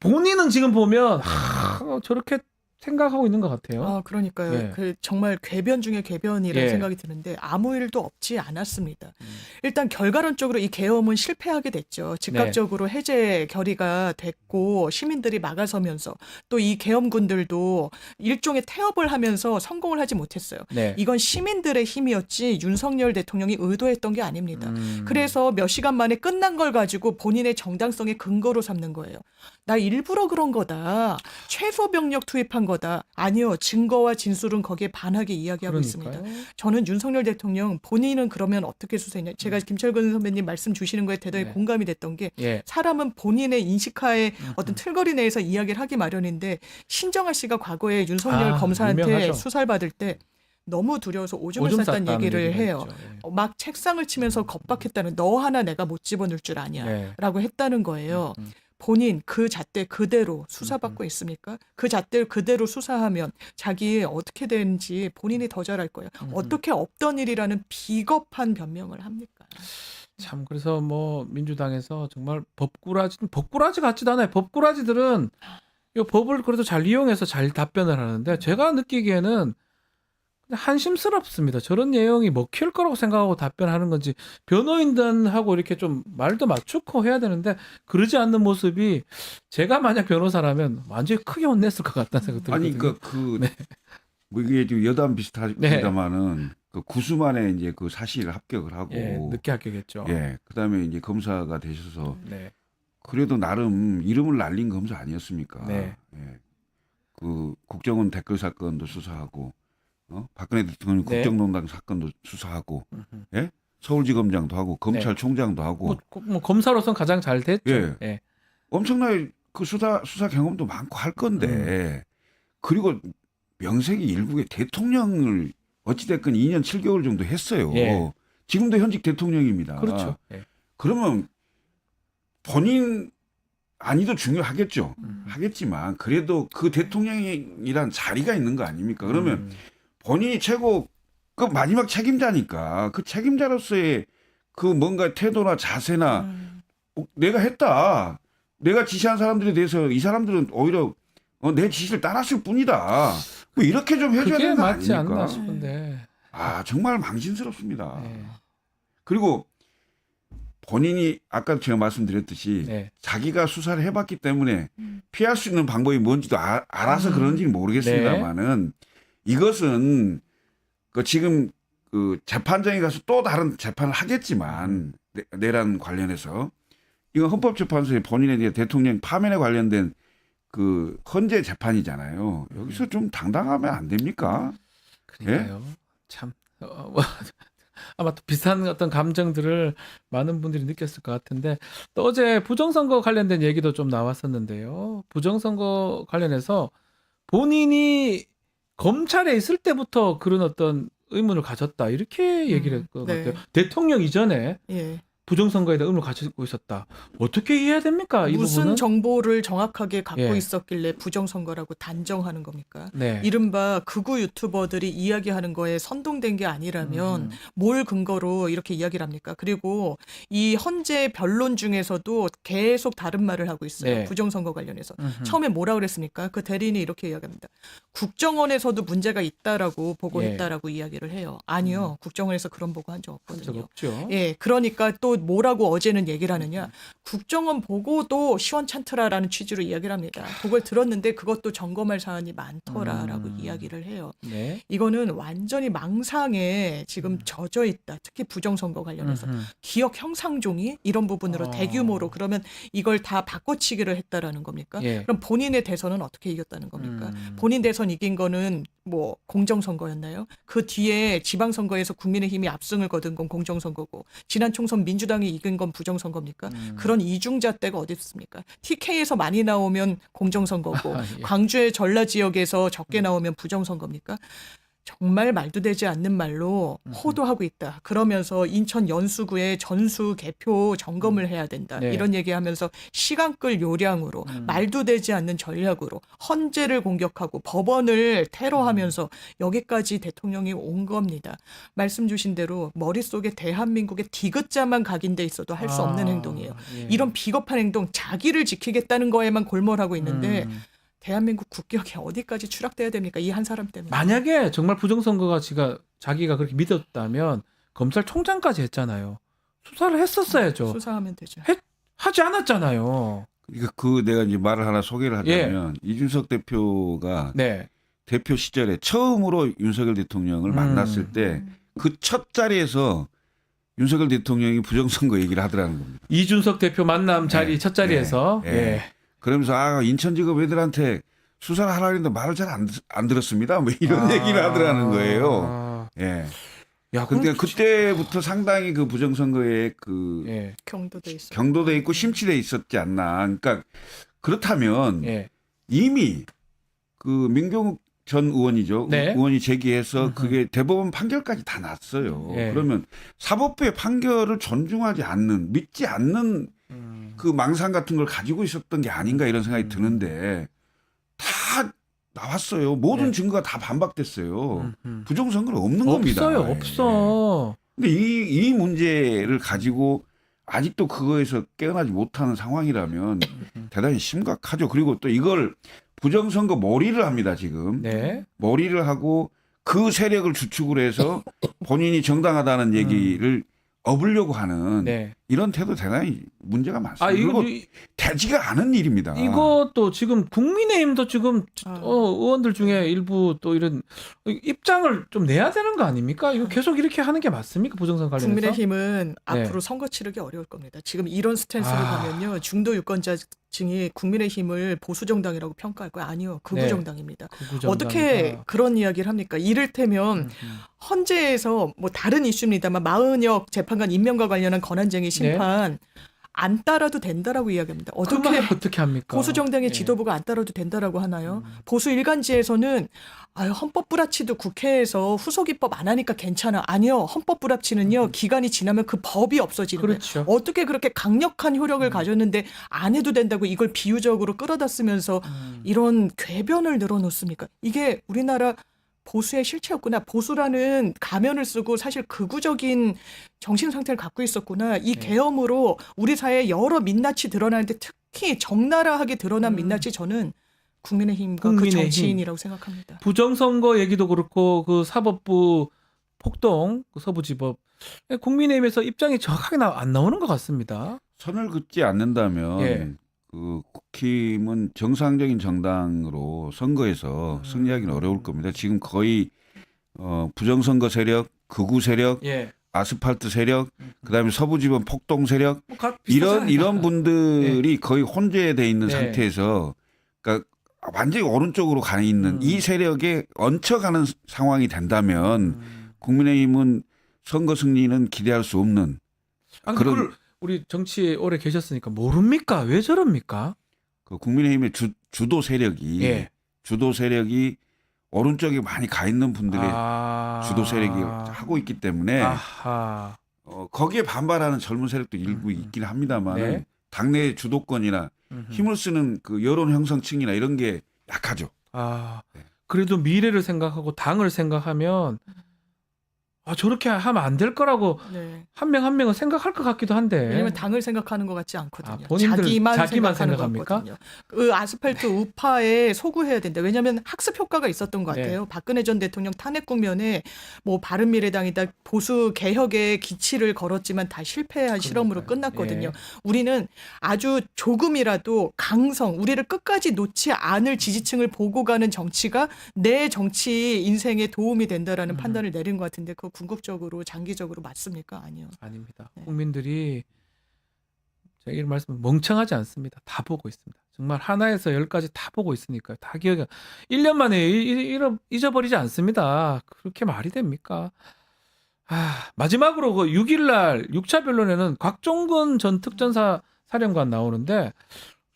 본인은 지금 보면 저렇게 생각하고 있는 것 같아요. 그러니까요. 네. 그 정말 궤변 중에 궤변이라는 예. 생각이 드는데 아무 일도 없지 않았습니다. 일단 결과론적으로 이 계엄은 실패하게 됐죠. 즉각적으로 해제 결의가 됐고 시민들이 막아서면서 또 이 계엄군들도 일종의 태업을 하면서 성공을 하지 못했어요. 네. 이건 시민들의 힘이었지 윤석열 대통령이 의도했던 게 아닙니다. 그래서 몇 시간 만에 끝난 걸 가지고 본인의 정당성의 근거로 삼는 거예요. 나 일부러 그런 거다. 최소 병력 투입한 거다. 아니요. 증거와 진술은 거기에 반하게 이야기하고 그러니까요. 있습니다. 저는 윤석열 대통령 본인은 그러면 어떻게 수사했냐. 제가 김철근 선배님 말씀 주시는 거에 대단히 네. 공감이 됐던 게 예. 사람은 본인의 인식하에 어떤 틀거리 내에서 이야기를 하기 마련인데 신정아 씨가 과거에 윤석열 검사한테 유명하죠. 수사를 받을 때 너무 두려워서 오줌을 오줌 쌌다는 쌌다는 얘기를 얘기가 해요. 있죠. 예. 막 책상을 치면서 겁박했다는 너 하나 내가 못 집어넣을 줄 아냐 네. 라고 했다는 거예요. 본인 그 잣대 그대로 수사받고 있습니까? 그 잣대 그대로 수사하면 자기 어떻게 되는지 본인이 더 잘 알 거예요. 어떻게 없던 일이라는 비겁한 변명을 합니까? 참 그래서 뭐 민주당에서 정말 법꾸라지 같지도 않아요. 법꾸라지들은 이 법을 그래도 잘 이용해서 잘 답변을 하는데 제가 느끼기에는 그냥 한심스럽습니다. 저런 내용이 먹힐 거라고 생각하고 답변하는 건지 변호인단하고 이렇게 좀 말도 맞추고 해야 되는데 그러지 않는 모습이 제가 만약 변호사라면 완전히 크게 혼냈을 것 같다는 생각이 들거든요. 아니 뭐 이게 좀 여담 비슷하다마는 그 구수만에 이제 그 사실 합격을 하고 늦게 합격했죠. 그다음에 이제 검사가 되셔서 네. 그래도 나름 이름을 날린 검사 아니었습니까? 네. 그 국정원 댓글 사건도 수사하고 박근혜 대통령 네. 국정농단 사건도 수사하고 서울지검장도 하고 검찰총장도 하고 뭐 검사로서는 가장 잘 됐죠. 예. 엄청나게 그 수사 경험도 많고 할 건데 그리고 명색이 일국의 대통령을 어찌됐건 2년 7개월 정도 했어요. 예. 지금도 현직 대통령입니다. 그렇죠. 예. 그러면 본인 아니도 중요하겠죠. 하겠지만 그래도 그 대통령이란 자리가 있는 거 아닙니까? 그러면 본인이 최고 그 마지막 책임자니까 그 책임자로서의 그 뭔가 태도나 자세나 내가 했다. 내가 지시한 사람들에 대해서 이 사람들은 오히려 내 지시를 따랐을 뿐이다. 뭐 이렇게 좀 해줘야 그게 되는 거 맞지 아닙니까? 않나 싶은데. 아 정말 망신스럽습니다. 네. 그리고 본인이 아까 제가 말씀드렸듯이 네. 자기가 수사를 해봤기 때문에 피할 수 있는 방법이 뭔지도 알아서 그런지는 모르겠습니다만은 이것은 그 지금 그 재판장에 가서 또 다른 재판을 하겠지만 내란 관련해서 이건 헌법재판소에 본인에 대해 대통령 파면에 관련된 그 헌재 재판이잖아요. 여기서 좀 당당하면 안 됩니까? 그러니까요. 참 아마 또 비슷한 어떤 감정들을 많은 분들이 느꼈을 것 같은데 또 어제 부정선거 관련된 얘기도 좀 나왔었는데요. 부정선거 관련해서 본인이 검찰에 있을 때부터 그런 어떤 의문을 가졌다 이렇게 얘기를 했던 것 네. 같아요. 대통령 이전에 예. 부정선거에 대한 의문을 가지고 있었다. 어떻게 이해해야 됩니까? 이 무슨 부분은? 정보를 정확하게 갖고 예. 있었길래 부정선거라고 단정하는 겁니까? 네. 이른바 극우 유튜버들이 이야기하는 거에 선동된 게 아니라면 뭘 근거로 이렇게 이야기를 합니까? 그리고 이 헌재 변론 중에서도 계속 다른 말을 하고 있어요. 네. 부정선거 관련해서. 처음에 뭐라 그랬습니까? 그 대리인이 이렇게 이야기합니다. 국정원에서도 문제가 있다라고 보고했다라고 이야기를 해요. 아니요. 국정원에서 그런 보고 한 적 한 적 없거든요. 없죠. 예, 그러니까 또 뭐라고 어제는 얘기를 하느냐. 국정원 보고도 시원찮더라라는 취지로 이야기를 합니다. 그걸 들었는데 그것도 점검할 사안이 많더라라고 이야기를 해요. 네. 이거는 완전히 망상에 지금 젖어 있다. 특히 부정선거 관련해서. 기억 형상종이 이런 부분으로 대규모로 그러면 이걸 다 바꿔치기를 했다라는 겁니까? 예. 그럼 본인의 대선은 어떻게 이겼다는 겁니까? 본인 대선 이긴 거는 뭐 공정선거였나요? 그 뒤에 지방선거에서 국민의힘이 압승을 거둔 건 공정선거고 지난 총선 민주당이 이긴 건 부정선거입니까? 그런 이중잣대가 어디 있습니까? TK에서 많이 나오면 공정선거고 예. 광주의 전라 지역에서 적게 나오면 부정선거입니까? 정말 말도 되지 않는 말로 호도하고 있다. 그러면서 인천 연수구의 전수 개표 점검을 해야 된다. 네. 이런 얘기하면서 시간 끌 요량으로 말도 되지 않는 전략으로 헌재를 공격하고 법원을 테러하면서 여기까지 대통령이 온 겁니다. 말씀 주신 대로 머릿속에 대한민국의 디귿자만 각인돼 있어도 할 수 없는 행동이에요. 예. 이런 비겁한 행동, 자기를 지키겠다는 거에만 골몰하고 있는데 대한민국 국격이 어디까지 추락돼야 됩니까? 이 한 사람 때문에. 만약에 정말 부정선거가 자기가 그렇게 믿었다면 검찰총장까지 했잖아요. 수사를 했었어야죠. 수사하면 되죠. 하지 않았잖아요. 그러니까 그 내가 이제 말을 하나 소개를 하자면 이준석 대표가 네. 대표 시절에 처음으로 윤석열 대통령을 만났을 때 그 첫 자리에서 윤석열 대통령이 부정선거 얘기를 하더라는 겁니다. 이준석 대표 만남 자리 네. 첫 자리에서 네. 예. 그러면서 인천지검 애들한테 수사를 하라 했는데 말을 잘 안 들었습니다. 뭐 이런 얘기를 하더라는 거예요. 예. 야, 근데 그때부터 상당히 그 부정선거에 그 예. 경도돼 있고 심취돼 있었지 않나. 그러니까 그렇다면 예. 이미 그 민경욱 전 의원이죠. 네. 의원이 제기해서 그게 대법원 판결까지 다 났어요. 예. 그러면 사법부의 판결을 존중하지 않는, 믿지 않는 그 망상 같은 걸 가지고 있었던 게 아닌가 이런 생각이 드는데 다 나왔어요. 모든 증거가 다 반박됐어요. 부정선거는 없는 겁니다. 없어요. 없어. 근데 이 문제를 가지고 아직도 그거에서 깨어나지 못하는 상황이라면 대단히 심각하죠. 그리고 또 이걸 부정선거 몰이를 합니다, 지금. 네. 몰이를 하고 그 세력을 주축으로 해서 본인이 정당하다는 얘기를 업으려고 하는 네. 이런 태도 대단히 문제가 많습니다. 그리고 이거 되지가 않은 일입니다. 이것도 지금 국민의힘도 지금 의원들 중에 일부 또 이런 입장을 좀 내야 되는 거 아닙니까? 이거 계속 이렇게 하는 게 맞습니까? 부정선거 관련해서? 국민의힘은 네. 앞으로 선거 치르기 어려울 겁니다. 지금 이런 스탠스를 가면요. 중도 유권자층이 국민의힘을 보수정당이라고 평가할 거예요. 아니요. 극우정당입니다. 극우정당이다. 어떻게 그런 이야기를 합니까? 이를테면 헌재에서 뭐 다른 이슈입니다만 마은혁 재판관 임명과 관련한 권한쟁의 심판 안 따라도 된다라고 이야기합니다. 그 어떻게 말을 어떻게 합니까? 보수 정당의 예. 지도부가 안 따라도 된다라고 하나요? 보수 일간지에서는 헌법 불합치도 국회에서 후속 입법 안 하니까 괜찮아. 아니요. 헌법 불합치는요. 기간이 지나면 그 법이 없어지는 거예요. 그렇죠. 어떻게 그렇게 강력한 효력을 가졌는데 안 해도 된다고 이걸 비유적으로 끌어다 쓰면서 이런 궤변을 늘어놓습니까? 이게 우리나라 보수의 실체였구나. 보수라는 가면을 쓰고 사실 극우적인 정신 상태를 갖고 있었구나. 이 계엄으로 우리 사회에 여러 민낯이 드러나는데 특히 적나라하게 드러난 민낯이 저는 국민의힘과 그 국민의힘. 정치인이라고 생각합니다. 부정선거 얘기도 그렇고 그 사법부 폭동, 그 서부지법 국민의힘에서 입장이 정확하게 안 나오는 것 같습니다. 선을 긋지 않는다면 예. 그 국힘은 정상적인 정당으로 선거에서 승리하기는 어려울 겁니다. 지금 거의 부정선거 세력, 극우 세력, 예. 아스팔트 세력, 그다음에 서부지법 폭동 세력 뭐 비슷하잖아요. 이런 분들이 거의 혼재돼 있는 네. 상태에서 그러니까 완전히 오른쪽으로 가 있는 이 세력에 얹혀가는 상황이 된다면 국민의힘은 선거 승리는 기대할 수 없는 아, 그런 그걸 우리 정치에 오래 계셨으니까 모릅니까? 왜 저럽니까? 그 국민의힘의 주도 세력이 예. 주도 세력이 오른쪽에 많이 가 있는 분들의 주도 세력이 하고 있기 때문에 아하. 거기에 반발하는 젊은 세력도 일부 있긴 합니다만 네. 당내 주도권이나 힘을 쓰는 그 여론 형성층이나 이런 게 약하죠. 아, 그래도 미래를 생각하고 당을 생각하면 저렇게 하면 안 될 거라고 네. 한 명 한 명은 생각할 것 같기도 한데. 왜냐면 당을 생각하는 것 같지 않거든요. 본인들 자기만 자기만 생각하는 것 생각합니까? 같거든요. 그 아스팔트 우파에 소구해야 된다. 왜냐하면 학습 효과가 있었던 것 같아요. 박근혜 전 대통령 탄핵 국면에 뭐 바른미래당이다 보수 개혁의 기치를 걸었지만 다 실패한 실험으로 끝났거든요. 우리는 아주 조금이라도 강성, 우리를 끝까지 놓지 않을 지지층을 보고 가는 정치가 내 정치 인생에 도움이 된다라는 판단을 내린 것 같은데 그거 궁극적으로 장기적으로 맞습니까? 아니요. 아닙니다. 네. 국민들이 제가 이런 말씀 멍청하지 않습니다. 다 보고 있습니다. 정말 하나에서 10까지 다 보고 있으니까요. 다 기억이 1년 만에 잊어버리지 않습니다. 그렇게 말이 됩니까? 마지막으로 그 6일날 6차 변론에는 곽종근 전 특전사 사령관 나오는데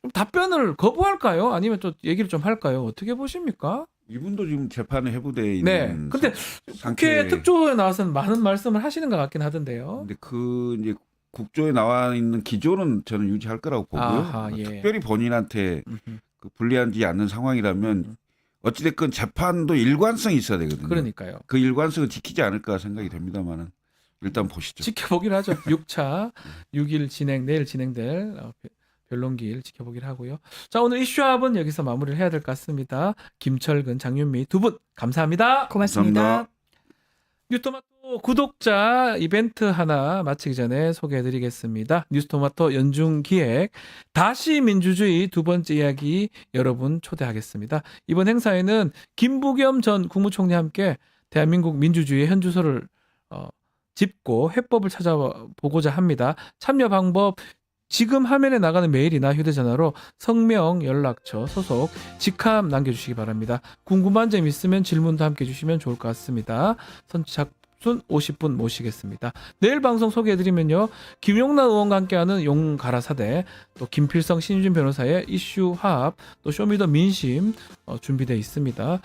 좀 답변을 거부할까요? 아니면 또 얘기를 좀 할까요? 어떻게 보십니까? 이분도 지금 재판에 회부돼 있는. 네. 근데 국회 특조에 나와서는 많은 말씀을 하시는 것 같긴 하던데요. 근데 그 이제 국조에 나와 있는 기조는 저는 유지할 거라고 보고요. 아하, 예. 특별히 본인한테 그 불리하지 않는 상황이라면 어찌됐건 재판도 일관성이 있어야 되거든요. 그러니까요. 그 일관성을 지키지 않을까 생각이 됩니다만은 일단 보시죠. 지켜보기로 하죠. 6차 6일 내일 진행될 변론기일 지켜보기로 하고요. 자, 오늘 이슈합은 여기서 마무리를 해야 될 것 같습니다. 김철근, 장윤미 두 분 감사합니다. 고맙습니다. 감사합니다. 뉴스토마토 구독자 이벤트 하나 마치기 전에 소개해드리겠습니다. 뉴스토마토 연중기획 다시 민주주의 두 번째 이야기 여러분 초대하겠습니다. 이번 행사에는 김부겸 전 국무총리와 함께 대한민국 민주주의의 현주소를 짚고 해법을 찾아보고자 합니다. 참여 방법 지금 화면에 나가는 메일이나 휴대전화로 성명, 연락처, 소속, 직함 남겨주시기 바랍니다. 궁금한 점 있으면 질문도 함께 해주시면 좋을 것 같습니다. 선착순 50분 모시겠습니다. 내일 방송 소개해드리면요. 김용남 의원과 함께하는 용가라사대, 또 김필성 신유진 변호사의 이슈합, 또 쇼미더 민심 준비되어 있습니다.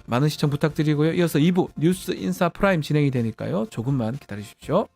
많은 시청 부탁드리고요. 이어서 2부 뉴스 인사 프라임 진행이 되니까요. 조금만 기다리십시오.